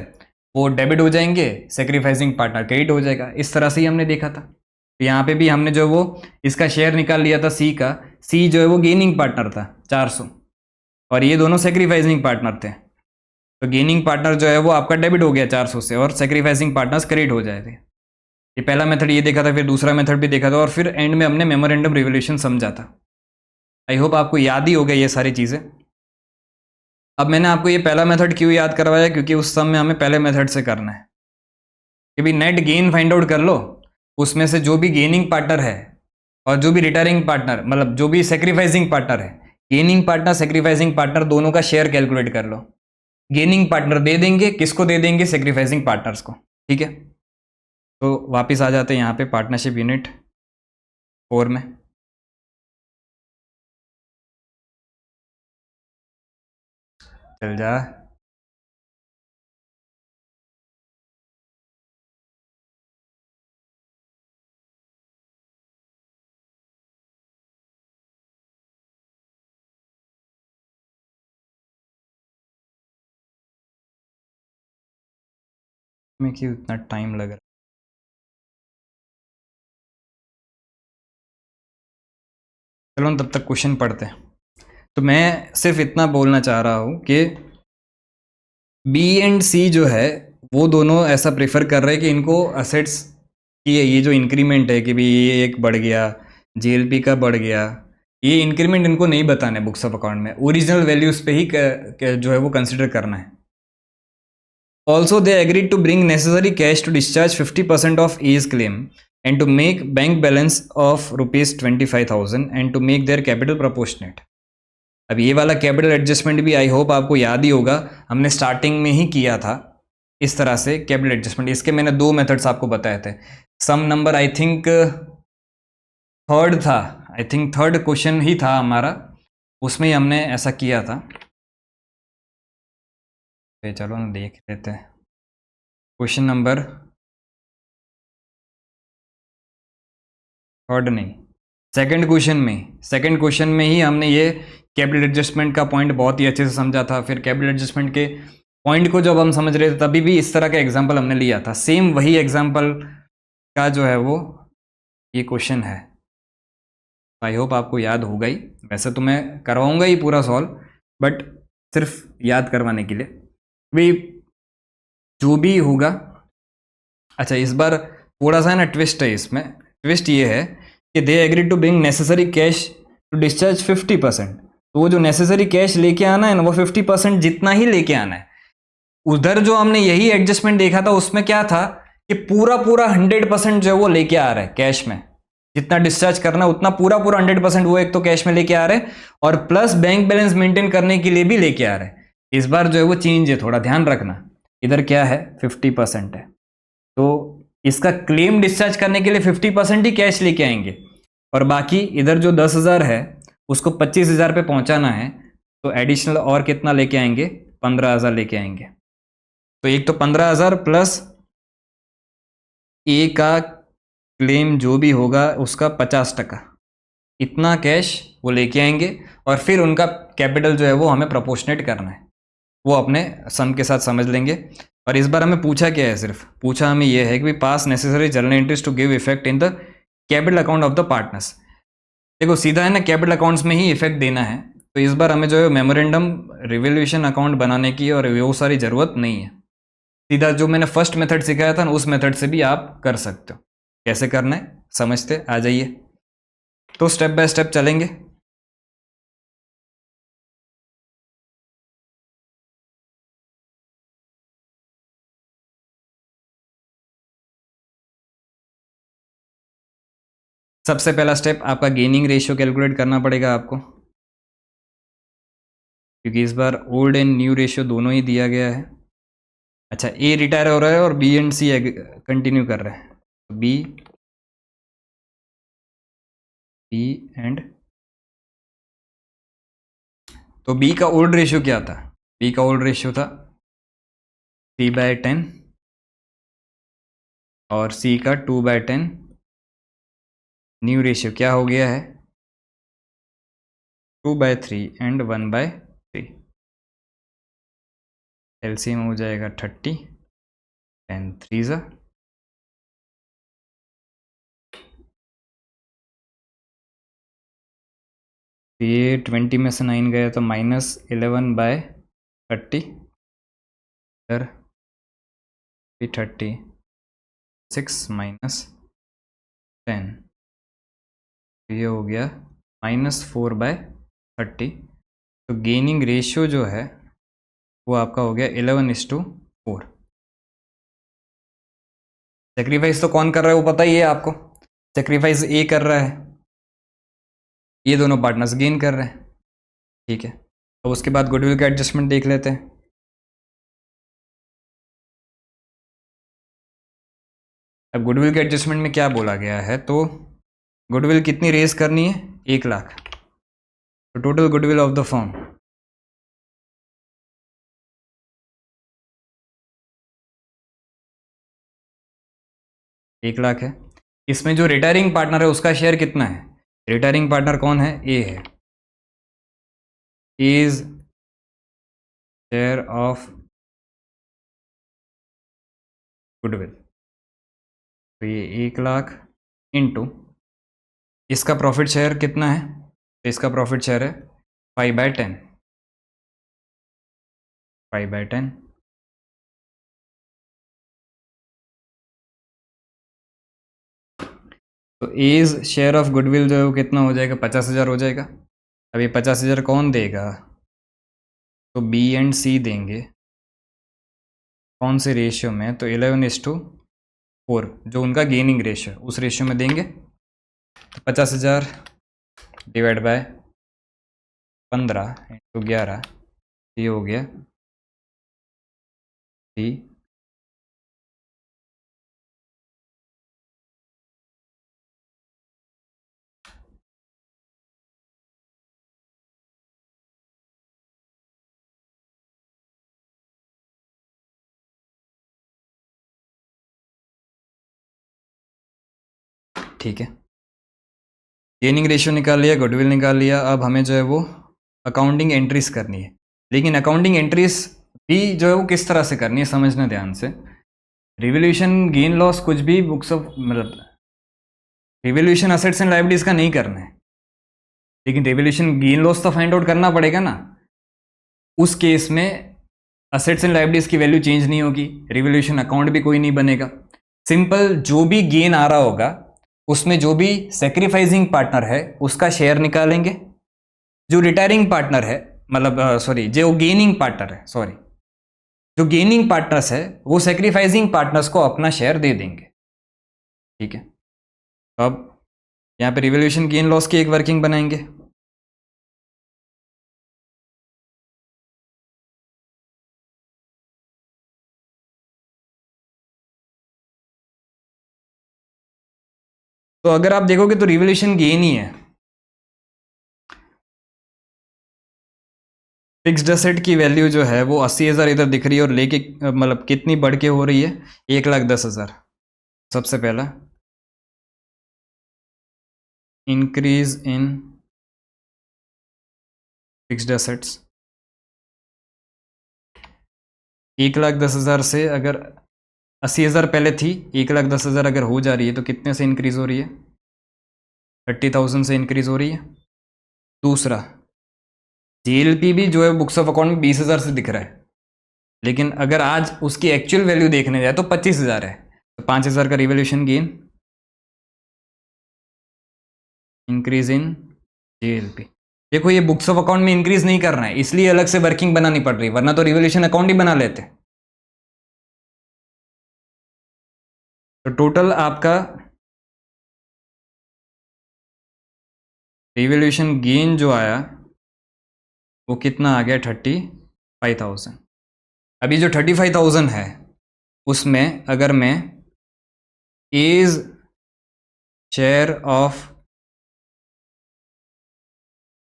वो डेबिट हो जाएंगे, सेक्रीफाइसिंग पार्टनर क्रेडिट हो जाएगा। इस तरह से ही हमने देखा था। तो यहाँ पे भी हमने जो वो इसका शेयर निकाल लिया था सी का, सी जो है वो गेनिंग पार्टनर था 400, और ये दोनों सेक्रीफाइसिंग पार्टनर थे। तो गेनिंग पार्टनर जो है वो आपका डेबिट हो गया 400 से, और सेक्रीफाइसिंग पार्टनर्स क्रेडिट हो जाए थे। ये पहला मेथड ये देखा था, फिर दूसरा मेथड भी देखा था, और फिर एंड में हमने मेमोरेंडम रिवोल्यूशन समझा था। आई होप आपको याद ही हो गया ये सारी चीज़ें। अब मैंने आपको ये पहला मेथड क्यों याद करवाया, क्योंकि उस सम में हमें पहले मेथड से करना है कि भी नेट गेन फाइंड आउट कर लो, उसमें से जो भी गेनिंग पार्टनर है और जो भी रिटायरिंग पार्टनर, मतलब जो भी सेक्रीफाइसिंग पार्टनर है, गेनिंग पार्टनर सेक्रीफाइसिंग पार्टनर दोनों का शेयर कैलकुलेट कर लो। गेनिंग पार्टनर दे देंगे, किसको दे देंगे? सेक्रीफाइसिंग पार्टनर्स को। ठीक है, तो वापस आ जाते हैं यहाँ पे पार्टनरशिप यूनिट 4 में। चल जा, में क्यों इतना टाइम लग रहा है? चलो तब तक क्वेश्चन पढ़ते हैं। तो मैं सिर्फ इतना बोलना चाह रहा हूँ कि बी एंड सी जो है वो दोनों ऐसा प्रेफर कर रहे हैं कि इनको असेट्स की ये जो इंक्रीमेंट है कि भी ये एक बढ़ गया, जेएलपी का बढ़ गया, ये इंक्रीमेंट इनको नहीं बताना है बुक्स ऑफ अकाउंट में, ओरिजिनल वैल्यूज पे ही जो है वो कंसिडर करना है। Also they agreed to bring necessary cash to discharge 50% of A's claim and to make bank balance of ₹25,000 and to make their capital proportionate. अब ये वाला कैपिटल एडजस्टमेंट भी आई होप आपको याद ही होगा, हमने स्टार्टिंग में ही किया था इस तरह से कैपिटल एडजस्टमेंट। इसके मैंने 2 मेथड्स आपको बताए थे। सम नंबर आई थिंक थर्ड था, आई थिंक थर्ड क्वेश्चन ही था हमारा, उसमें ही हमने ऐसा किया था। तो चलो ना देख लेते हैं क्वेश्चन नंबर थर्ड नहीं, सेकंड क्वेश्चन में ही हमने ये कैपिटल एडजस्टमेंट का पॉइंट बहुत ही अच्छे से समझा था। फिर कैपिटल एडजस्टमेंट के पॉइंट को जब हम समझ रहे थे तभी भी इस तरह का एग्जाम्पल हमने लिया था, सेम वही एग्जाम्पल का जो है वो ये क्वेश्चन है। आई होप आपको याद होगा ही, वैसे तो मैं करवाऊंगा ही पूरा सॉल्व, बट सिर्फ याद करवाने के लिए भी जो भी होगा, अच्छा इस बार थोड़ा सा ना ट्विस्ट है इसमें। ट्विस्ट ये है कि they agree to bring necessary cash to discharge 50%। तो वो जो नेसेसरी कैश लेके आना है ना, वो 50% जितना ही लेके आना है। उधर जो हमने यही एडजस्टमेंट देखा था उसमें क्या था कि पूरा पूरा 100% जो है वो लेके आ रहा है कैश में, जितना डिस्चार्ज करना उतना पूरा पूरा 100% वो एक तो कैश में लेके आ रहे हैं, और प्लस बैंक बैलेंस मेंटेन करने के लिए भी लेके आ रहे हैं। इस बार जो है वो चेंज है, थोड़ा ध्यान रखना। इधर क्या है, 50% है, तो इसका क्लेम डिस्चार्ज करने के लिए 50% ही कैश लेके आएंगे, और बाकी इधर जो 10,000 है उसको 25,000 पे पहुंचाना है, तो एडिशनल और कितना लेके आएंगे, 15,000 लेके आएंगे। तो एक तो 15,000 प्लस ए का क्लेम जो भी होगा उसका 50%, इतना कैश वो लेके आएंगे, और फिर उनका कैपिटल जो है वो हमें प्रोपोर्शनेट करना है, वो अपने सम के साथ समझ लेंगे। और इस बार हमें पूछा क्या है, सिर्फ पूछा हमें ये है कि pass necessary journal entries to give effect in the capital account of the partners. देखो सीधा है ना, कैपिटल अकाउंट्स में ही इफेक्ट देना है, तो इस बार हमें जो है मेमोरेंडम रिवोल्यूशन अकाउंट बनाने की और वो सारी ज़रूरत नहीं है। सीधा जो मैंने फर्स्ट मेथड सिखाया था ना, उस मेथड से भी आप कर सकते हो। कैसे करना है समझते आ जाइए, तो स्टेप बाय स्टेप चलेंगे। सबसे पहला स्टेप आपका गेनिंग रेशियो कैलकुलेट करना पड़ेगा आपको, क्योंकि इस बार ओल्ड एंड न्यू रेशियो दोनों ही दिया गया है। अच्छा ए रिटायर हो रहा है और बी एंड सी कंटिन्यू कर रहे हैं, तो बी एंड, तो बी का ओल्ड रेशियो क्या था, बी का ओल्ड रेशियो था 3/10 और सी का 2/10। न्यू रेशियो क्या हो गया है 2/3 एंड 1/3। एलसीएम हो जाएगा 30, 10 3 ज़ा, ये 20 में से 9 गया तो -11/30, इधर भी 30, 6 -10, ये हो गया -4/30। तो गेनिंग रेशियो जो है वो आपका हो गया 11:4। सेक्रीफाइस तो कौन कर रहा है वो पता ही है आपको, सेक्रीफाइस ए कर रहा है, ये दोनों पार्टनर्स गेन कर रहे हैं, ठीक है। अब उसके बाद गुडविल का एडजस्टमेंट देख लेते हैं। अब गुडविल के एडजस्टमेंट में क्या बोला गया है, तो गुडविल कितनी रेज करनी है, 1,00,000। तो total goodwill of the firm 1,00,000 है। इसमें जो रिटायरिंग पार्टनर है उसका शेयर कितना है, रिटायरिंग पार्टनर कौन है, ए है, इज शेयर ऑफ गुडविल, तो ये 1,00,000 इंटू इसका प्रॉफिट शेयर कितना है, तो इसका प्रॉफिट शेयर है 5/10, 5/10। तो एज शेयर ऑफ गुडविल जो है वो कितना हो जाएगा, 50,000 हो जाएगा। अब ये 50,000 कौन देगा, तो बी एंड सी देंगे, कौन से रेशियो में, तो 11:4 जो उनका गेनिंग रेशियो है उस रेशियो में देंगे। तो 50,000 डिवाइड बाय 15 इंटू 11, ये हो गया 3। ठीक है, गेनिंग रेशियो निकाल लिया, गुडविल निकाल लिया। अब हमें जो है वो अकाउंटिंग एंट्रीज करनी है, लेकिन अकाउंटिंग एंट्रीज भी जो है वो किस तरह से करनी है समझना ध्यान से। रिवोल्यूशन गेन लॉस कुछ भी बुक्स ऑफ मतलब रिवोल्यूशन असेट्स एंड लायबिलिटीज का नहीं करना है, लेकिन रिवोल्यूशन गेन लॉस तो फाइंड आउट करना पड़ेगा ना। उस केस में असेट्स एंड लायबिलिटीज की वैल्यू चेंज नहीं होगी, रिवोल्यूशन अकाउंट भी कोई नहीं बनेगा। सिंपल जो भी गेन आ रहा होगा उसमें जो भी सेक्रीफाइसिंग पार्टनर है उसका शेयर निकालेंगे, जो रिटायरिंग पार्टनर है मतलब सॉरी जो गेनिंग पार्टनर है, सॉरी जो गेनिंग पार्टनर्स है वो सेक्रीफाइसिंग पार्टनर्स को अपना शेयर दे देंगे। ठीक है, तो अब यहाँ पे रिवोल्यूशन गेन लॉस की एक वर्किंग बनाएंगे। तो अगर आप देखोगे तो रिवोल्यूशन गेन ही है। फिक्स्ड असेट की वैल्यू जो है वो 80,000 इधर दिख रही है और लेके मतलब कितनी बढ़ के हो रही है, 1,10,000। सबसे पहला इंक्रीज इन फिक्स्ड असेट्स 1,10,000 से अगर 80,000 पहले थी, 1,10,000 अगर हो जा रही है तो कितने से इंक्रीज हो रही है, 30,000 से इंक्रीज हो रही है। दूसरा जीएलपी भी जो है बुक्स ऑफ अकाउंट में 20,000 से दिख रहा है, लेकिन अगर आज उसकी एक्चुअल वैल्यू देखने जाए तो 25,000 है, तो 5,000 का revolution gain increase in GLP. देखो ये बुक्स ऑफ अकाउंट में इंक्रीज नहीं करना है इसलिए अलग से वर्किंग बनानी पड़ रही, वरना तो रिवोल्यूशन अकाउंट ही बना लेते। तो टोटल आपका रिवोल्यूशन गेन जो आया वो कितना आ गया, 35,000। अभी जो 35,000 है उसमें अगर मैं A's share of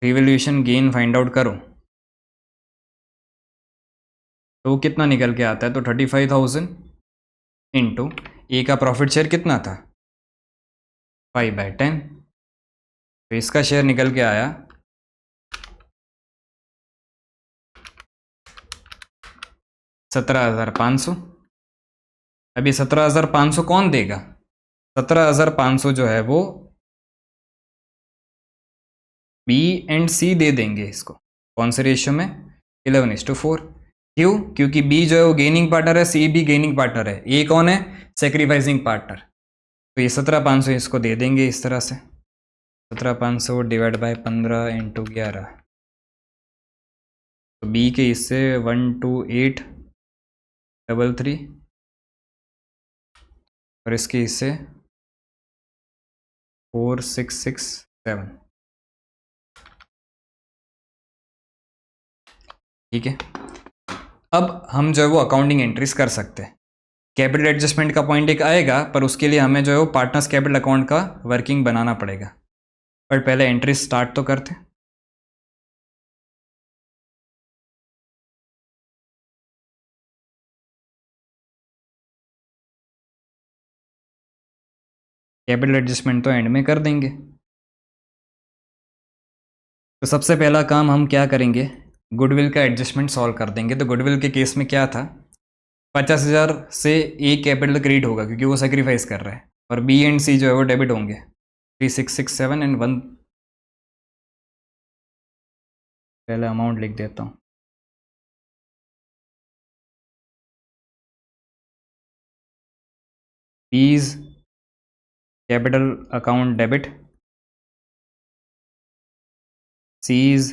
revolution gain find out करूं तो कितना निकल के आता है, तो 35,000 इंटू ए का प्रॉफिट शेयर कितना था 5/10, तो इसका शेयर निकल के आया 17,500। अभी 17,500 कौन देगा, 17,500 जो है वो बी एंड सी दे देंगे इसको, कौन से रेशियो में, 11:4। क्यों, क्योंकि बी जो है वो गेनिंग पार्टनर है, सी भी गेनिंग पार्टनर है, ए कौन है सेक्रीफाइसिंग पार्टनर। तो ये 17,500 इसको दे देंगे इस तरह से, 17,500 डिवाइड बाय 15 इंटू 11, तो बी के इससे 12833 और इसके हिस्से 4667। ठीक है, अब हम जो है वो अकाउंटिंग एंट्रीज कर सकते हैं। कैपिटल एडजस्टमेंट का पॉइंट एक आएगा, पर उसके लिए हमें जो है वो पार्टनर्स कैपिटल अकाउंट का वर्किंग बनाना पड़ेगा, पर पहले एंट्री स्टार्ट तो करते हैं। कैपिटल एडजस्टमेंट तो एंड में कर देंगे। तो सबसे पहला काम हम क्या करेंगे, गुडविल का एडजस्टमेंट सॉल्व कर देंगे। तो गुडविल के केस में क्या था, 50,000 से ए कैपिटल क्रेडिट होगा क्योंकि वो सेक्रीफाइस कर रहा है, और बी एंड सी जो है वो डेबिट होंगे, 3667 एंड 1। पहले अमाउंट लिख देता हूँ, B's capital account debit, C's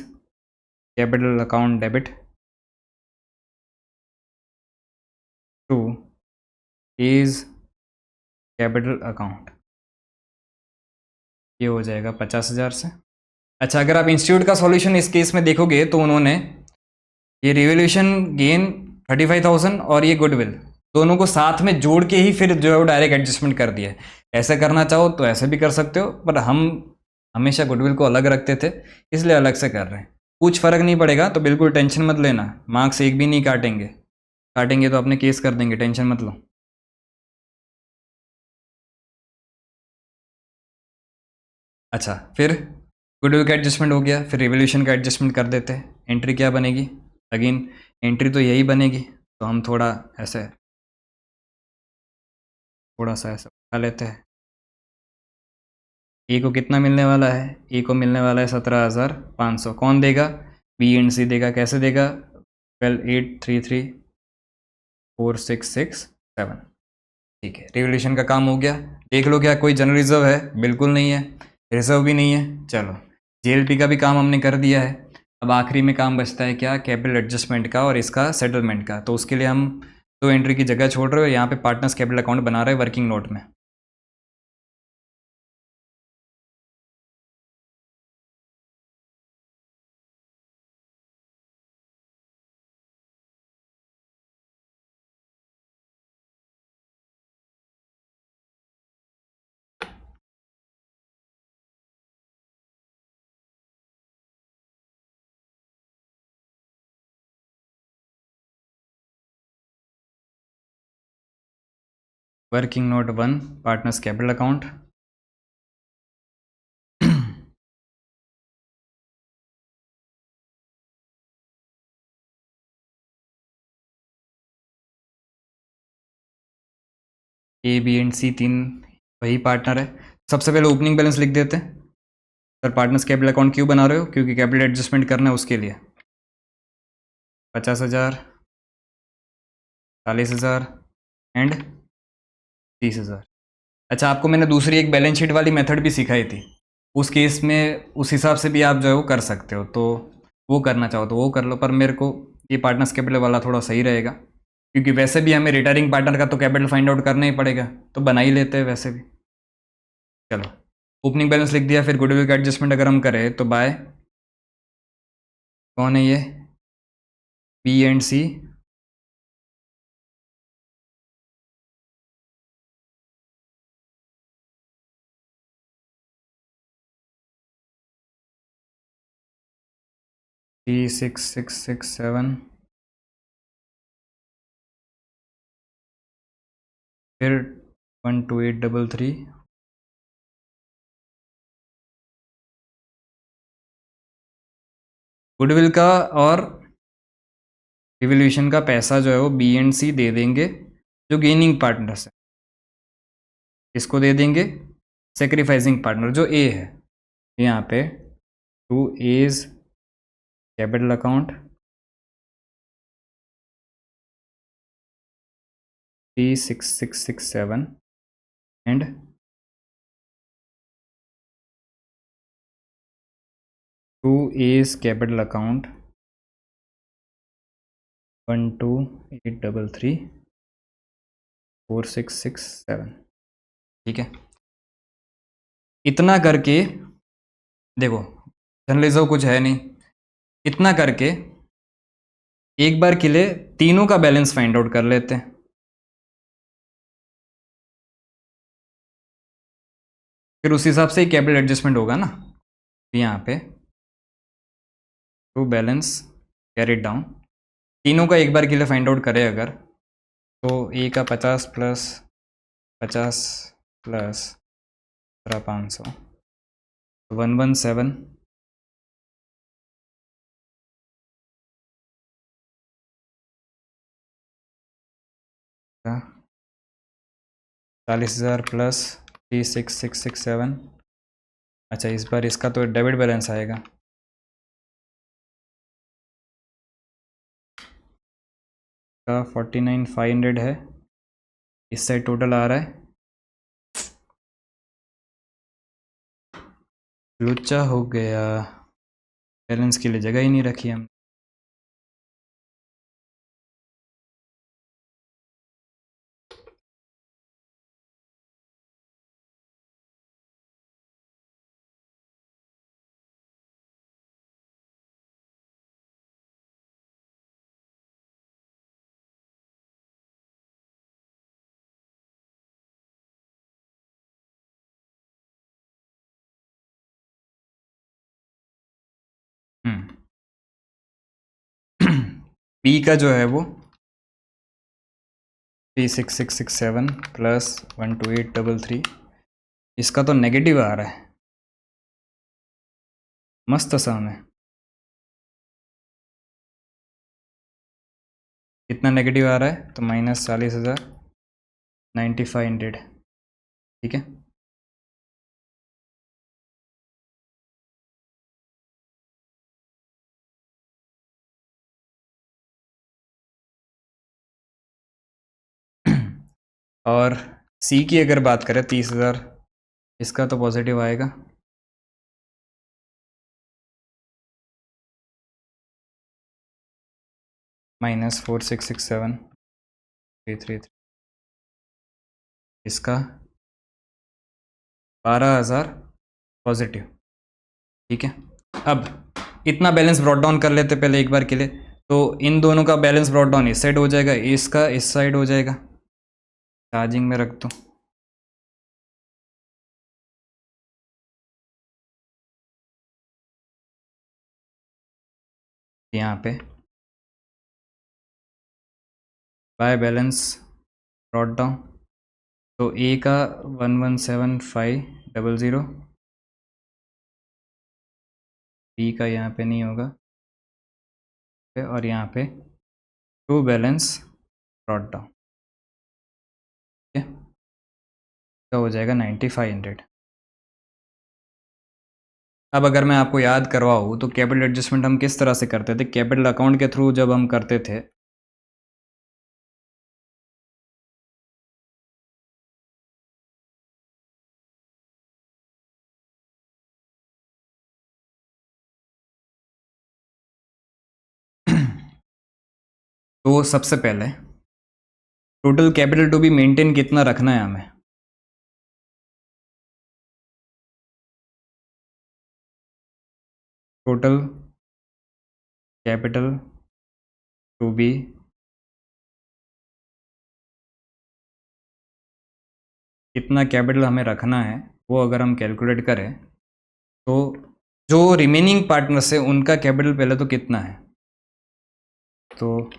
capital account debit to A's capital account, ये हो जाएगा 50,000 से। अच्छा, अगर आप इंस्टीट्यूट का सॉल्यूशन इस केस में देखोगे तो उन्होंने ये रिवोल्यूशन गेन 35,000 और ये गुडविल दोनों को साथ में जोड़ के ही फिर जो है वो डायरेक्ट एडजस्टमेंट कर दिया है। ऐसे करना चाहो तो ऐसे भी कर सकते हो, पर हम हमेशा गुडविल को अलग रखते थे इसलिए अलग से कर रहे हैं। कुछ फर्क नहीं पड़ेगा, तो बिल्कुल टेंशन मत लेना, मार्क्स एक भी नहीं काटेंगे, काटेंगे तो अपने केस कर देंगे, टेंशन मत लो। अच्छा, फिर गुडविल का एडजस्टमेंट हो गया, फिर रिवोल्यूशन का एडजस्टमेंट कर देते हैं। एंट्री क्या बनेगी, अगेन एंट्री तो यही बनेगी, तो हम थोड़ा ऐसे थोड़ा सा ऐसा उठा लेते हैं। ए को कितना मिलने वाला है, ए को मिलने वाला है 17,500, कौन देगा, बी एंड सी देगा। कैसे देगा, 12,833,4,6,6,7। ठीक है, रिवोल्यूशन का काम हो गया। देख लो क्या कोई जनरल रिजर्व है? बिल्कुल नहीं है, रिजर्व भी नहीं है। चलो, जेएलपी का भी काम हमने कर दिया है। अब आखिरी में काम बचता है क्या? कैपिटल एडजस्टमेंट का और इसका सेटलमेंट का। तो उसके लिए हम 2 एंट्री की जगह छोड़ रहे हो, यहाँ पे पार्टनर्स कैपिटल अकाउंट बना रहे हैं वर्किंग नोट में। Working note 1 partners capital account. A B and C तीन वही पार्टनर है। सबसे पहले ओपनिंग बैलेंस लिख देते हैं। सर पार्टनर्स कैपिटल अकाउंट क्यों बना रहे हो? क्योंकि कैपिटल एडजस्टमेंट करना है उसके लिए। 50,000, 40,000 एंड 30,000। अच्छा, आपको मैंने दूसरी एक बैलेंस शीट वाली मेथड भी सिखाई थी। उस केस में उस हिसाब से भी आप जो है वो कर सकते हो, तो वो करना चाहो तो वो कर लो। पर मेरे को ये पार्टनर्स कैपिटल वाला थोड़ा सही रहेगा, क्योंकि वैसे भी हमें रिटायरिंग पार्टनर का तो कैपिटल फाइंड आउट करना ही पड़ेगा, तो बना ही लेते हैं वैसे भी। चलो, ओपनिंग बैलेंस लिख दिया। फिर गुडविल का एडजस्टमेंट अगर हम करें तो बाय कौन है ये? B and C. C6667, फिर 12833। गुडविल का और रिवोल्यूशन का पैसा जो है वो बी एंड सी दे देंगे, जो गेनिंग पार्टनर्स है। इसको दे देंगे सेक्रीफाइसिंग पार्टनर जो ए है। यहाँ पे to A's capital account, 36667 and to A's capital account 12833,4,6,6,7। ठीक है, इतना करके देखो जर्नलिज्म कुछ है नहीं, इतना करके एक बार के लिए तीनों का बैलेंस फाइंड आउट कर लेते हैं। फिर उस हिसाब से ही कैपिटल एडजस्टमेंट होगा ना। यहाँ पे टू बैलेंस कैरिड डाउन, तीनों का एक बार के लिए फाइंड आउट करें अगर, तो ए का 50 प्लस 50 प्लस 500, 117, का 40,000 प्लस 36667। अच्छा, इस बार इसका तो डेबिट बैलेंस आएगा। का 49,500 है। इस साइड टोटल आ रहा है, लुच्चा हो गया, बैलेंस के लिए जगह ही नहीं रखी हम। बी का जो है वो 36667 प्लस 12833, इसका तो नेगेटिव आ रहा है मस्त सा में। कितना नेगेटिव आ रहा है? तो -40,000, 9500। ठीक है, और सी की अगर बात करें 30,000, इसका तो पॉजिटिव आएगा। -4667,333, इसका 12,000 पॉजिटिव। ठीक है, अब इतना बैलेंस ब्रॉट डाउन कर लेते पहले एक बार के लिए। तो इन दोनों का बैलेंस ब्रॉट डाउन इस साइड हो जाएगा, इसका इस साइड हो जाएगा। चार्जिंग में रख दो। यहाँ पे बाय बैलेंस ब्रॉट डाउन, तो ए का 117500, बी का यहाँ पे नहीं होगा, और यहाँ पे टू बैलेंस ब्रॉट डाउन। ठीक है, तो हो जाएगा 9500। अब अगर मैं आपको याद करवाऊँ तो कैपिटल एडजस्टमेंट हम किस तरह से करते थे, कैपिटल अकाउंट के थ्रू जब हम करते थे तो सबसे पहले total capital to be maintain कितना रखना है हमें। टोटल कैपिटल टू बी कितना कैपिटल हमें रखना है, वो अगर हम कैलकुलेट करें तो जो रिमेनिंग पार्टनर्स है उनका कैपिटल पहले तो कितना है। तो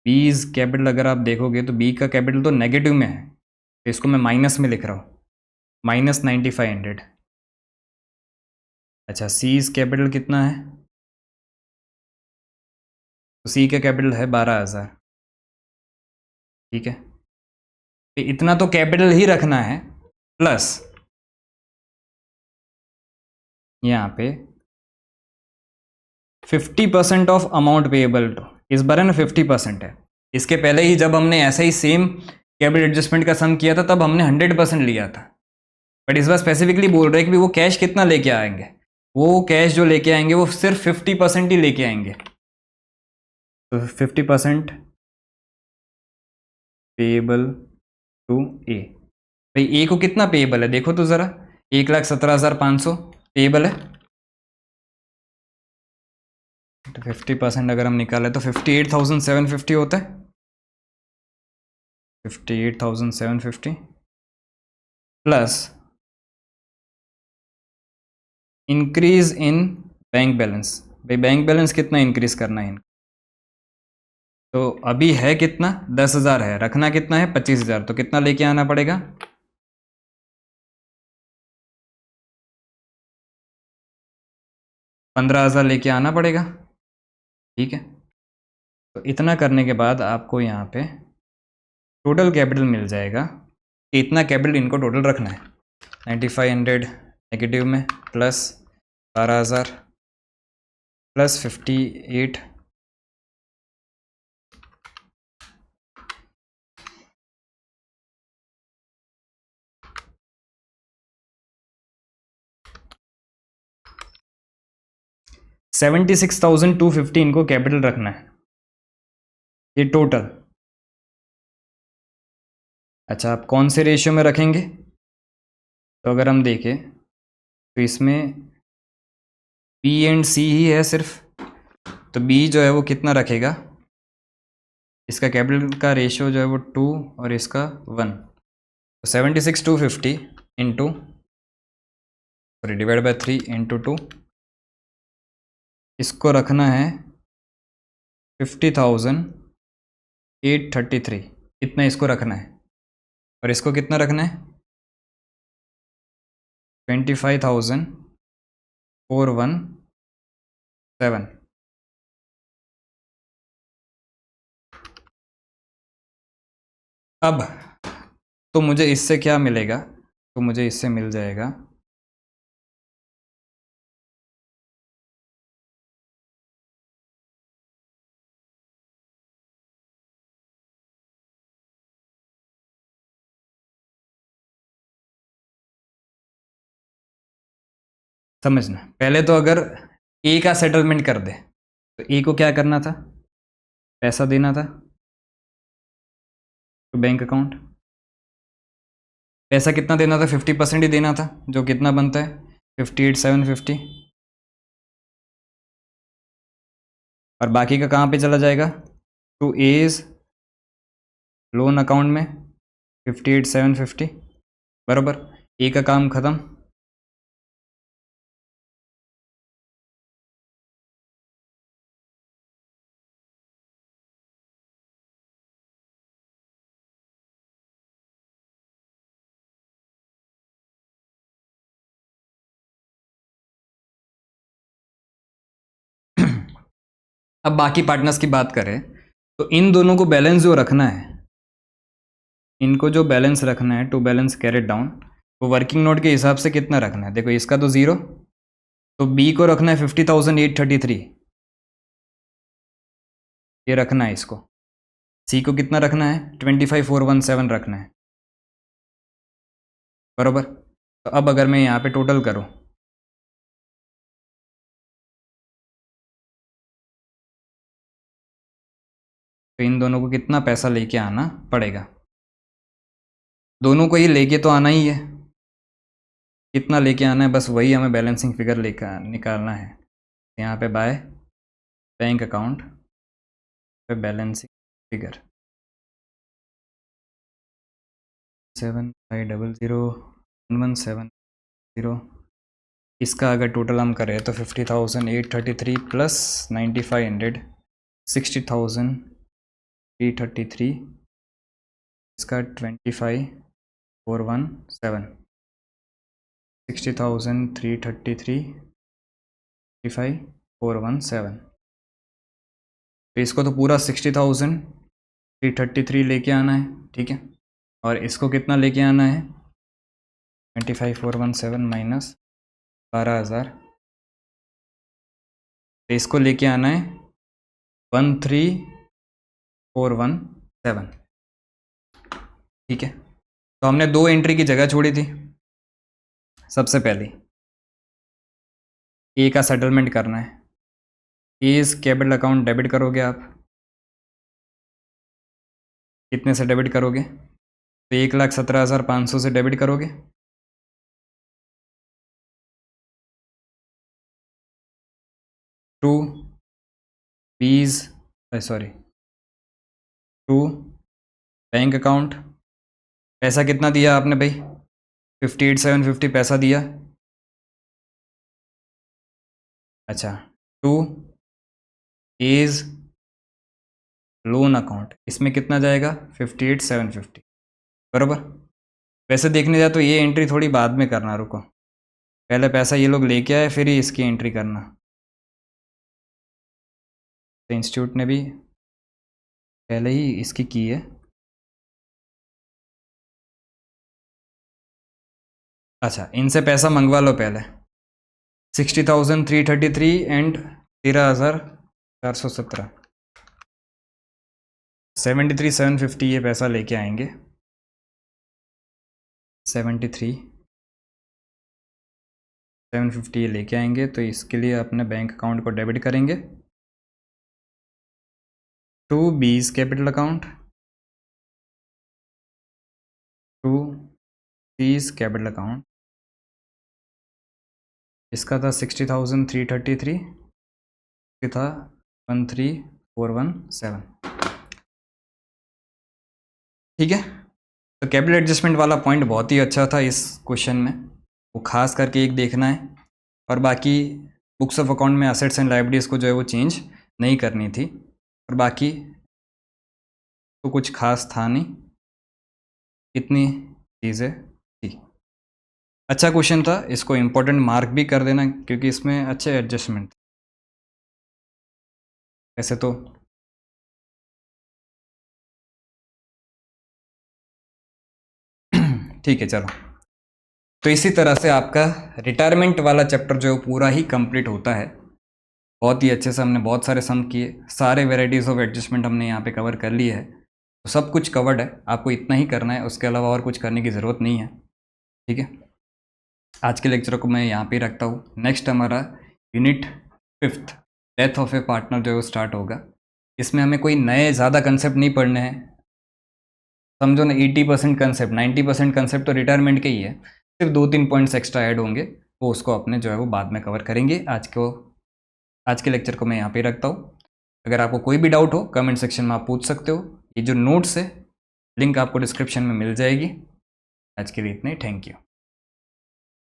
बीज कैपिटल अगर आप देखोगे तो बी का कैपिटल तो नेगेटिव में है, तो इसको मैं माइनस में लिख रहा हूँ, -9500। अच्छा, सीज कैपिटल कितना है, तो सी का कैपिटल है 12,000। ठीक है, तो इतना तो कैपिटल ही रखना है, प्लस यहाँ पे 50% ऑफ अमाउंट पेएबल टू, इस बार है ना 50% है। इसके पहले ही जब हमने ऐसा ही सेम कैपिटल एडजस्टमेंट का सम किया था तब हमने 100% लिया था, बट इस बार स्पेसिफिकली बोल रहे हैं कि वो कैश कितना लेके आएंगे, वो कैश जो लेके आएंगे वो सिर्फ 50% ही लेके आएंगे। तो 50% पेएबल टू ए। भाई ए को कितना पेएबल है देखो तो ज़रा, 1,17,500 पेएबल है। तो 50% अगर हम निकालें तो 58,750 होता है, 58,750 plus increase in bank balance. भाई बैंक बैलेंस कितना इंक्रीज करना है, तो अभी है कितना, 10,000 है, रखना कितना है 25,000, तो कितना लेके आना पड़ेगा, 15,000 लेके आना पड़ेगा। ठीक है, तो इतना करने के बाद आपको यहाँ पे टोटल कैपिटल मिल जाएगा कि इतना कैपिटल इनको टोटल रखना है। 9500 नेगेटिव में प्लस 12,000 प्लस 58, $76,250 इनको कैपिटल रखना है, ये टोटल। अच्छा, आप कौन से रेशियो में रखेंगे, तो अगर हम देखें तो इसमें बी एंड सी ही है सिर्फ, तो बी जो है वो कितना रखेगा, इसका कैपिटल का रेशियो जो है वो 2 और इसका 1, तो 76,250 into sorry divide by 3 into 2, इसको रखना है 50,833, इतना इसको रखना है, और इसको कितना रखना है 25,417। अब तो मुझे इससे क्या मिलेगा, तो मुझे इससे मिल जाएगा समझना, पहले तो अगर ए का सेटलमेंट कर दे तो ए को क्या करना था, पैसा देना था तो बैंक अकाउंट, पैसा कितना देना था, 50% ही देना था, जो कितना बनता है 58,750, और बाकी का कहाँ पे चला जाएगा, टू एज लोन अकाउंट में 58,750, बराबर, ए का काम खत्म। अब बाकी पार्टनर्स की बात करें तो इन दोनों को बैलेंस जो रखना है, इनको जो बैलेंस रखना है टू बैलेंस कैरेट डाउन, वो वर्किंग नोट के हिसाब से कितना रखना है, देखो इसका तो 0, तो बी को रखना है 50,833, ये रखना है इसको, सी को कितना रखना है 25,417 रखना है, बराबर। तो अब अगर मैं यहाँ पे टोटल करूँ तो इन दोनों को कितना पैसा लेके आना पड़ेगा, दोनों को ही लेके तो आना ही है, कितना लेके आना है बस वही हमें बैलेंसिंग फिगर लेकर निकालना है। यहाँ पे बाय बैंक अकाउंट पे बैलेंसिंग फिगर 75001170, इसका अगर टोटल हम करें तो 50,833 प्लस 9,500 60,333, इसका 25,417 60,333 25,417, तो इसको तो पूरा 60,333 लेके आना है, ठीक है, और इसको कितना लेके आना है 25,417 माइनस 12,000, तो इसको लेके आना है 13,417, ठीक है। तो हमने 2 एंट्री की जगह छोड़ी थी, सबसे पहली ए का सेटलमेंट करना है, इस कैपिटल अकाउंट डेबिट करोगे आप, कितने से डेबिट करोगे, तो 1,17,500 से डेबिट करोगे, टू बीज सॉरी टू बैंक अकाउंट, पैसा कितना दिया आपने भाई 58,750 पैसा दिया, अच्छा, टू एज लोन अकाउंट, इसमें कितना जाएगा 58,750, बराबर। वैसे देखने जाए तो ये एंट्री थोड़ी बाद में करना, रुको, पहले पैसा ये लोग लेके आए फिर ही इसकी एंट्री करना, तो इंस्टीट्यूट ने भी पहले ही इसकी की है, अच्छा इनसे पैसा मंगवा लो पहले 60,333 एंड 13,417 73,750 ये पैसा लेके आएंगे, 73,750 ये लेके आएंगे, तो इसके लिए अपने बैंक अकाउंट को डेबिट करेंगे to B's capital account, to C's capital account, इसका था 60,333, ये था 13,417, ठीक है। तो कैपिटल एडजस्टमेंट वाला पॉइंट बहुत ही अच्छा था इस क्वेश्चन में, वो खास करके एक देखना है, और बाकी बुक्स ऑफ अकाउंट में असेट्स एंड लायबिलिटीज़ को जो है वो चेंज नहीं करनी थी, और बाकी तो कुछ खास था नहीं, इतनी चीज़ें थी। अच्छा क्वेश्चन था, इसको इम्पोर्टेंट मार्क भी कर देना क्योंकि इसमें अच्छे एडजस्टमेंट, वैसे तो ठीक है चलो। तो इसी तरह से आपका रिटायरमेंट वाला चैप्टर जो है पूरा ही कंप्लीट होता है, बहुत ही अच्छे से हमने बहुत सारे सम किए, सारे वेराइटीज़ ऑफ एडजस्टमेंट हमने यहाँ पे कवर कर लिए है, तो सब कुछ कवर्ड है, आपको इतना ही करना है, उसके अलावा और कुछ करने की ज़रूरत नहीं है, ठीक है। आज के लेक्चर को मैं यहाँ पे रखता हूँ। नेक्स्ट हमारा unit 5th death of A partner जो है वो स्टार्ट होगा। इसमें हमें कोई नए ज़्यादा कंसेप्ट नहीं पढ़ने हैं, समझो ना 80% कंसेप्ट, 90% कंसेप्ट तो रिटायरमेंट के ही है, सिर्फ 2-3 पॉइंट्स एक्स्ट्रा ऐड होंगे, वो उसको अपने जो है वो बाद में कवर करेंगे। आज के लेक्चर को मैं यहाँ पे रखता हूँ। अगर आपको कोई भी डाउट हो कमेंट सेक्शन में आप पूछ सकते हो। ये जो नोट्स है लिंक आपको डिस्क्रिप्शन में मिल जाएगी। आज के लिए इतने, थैंक यू।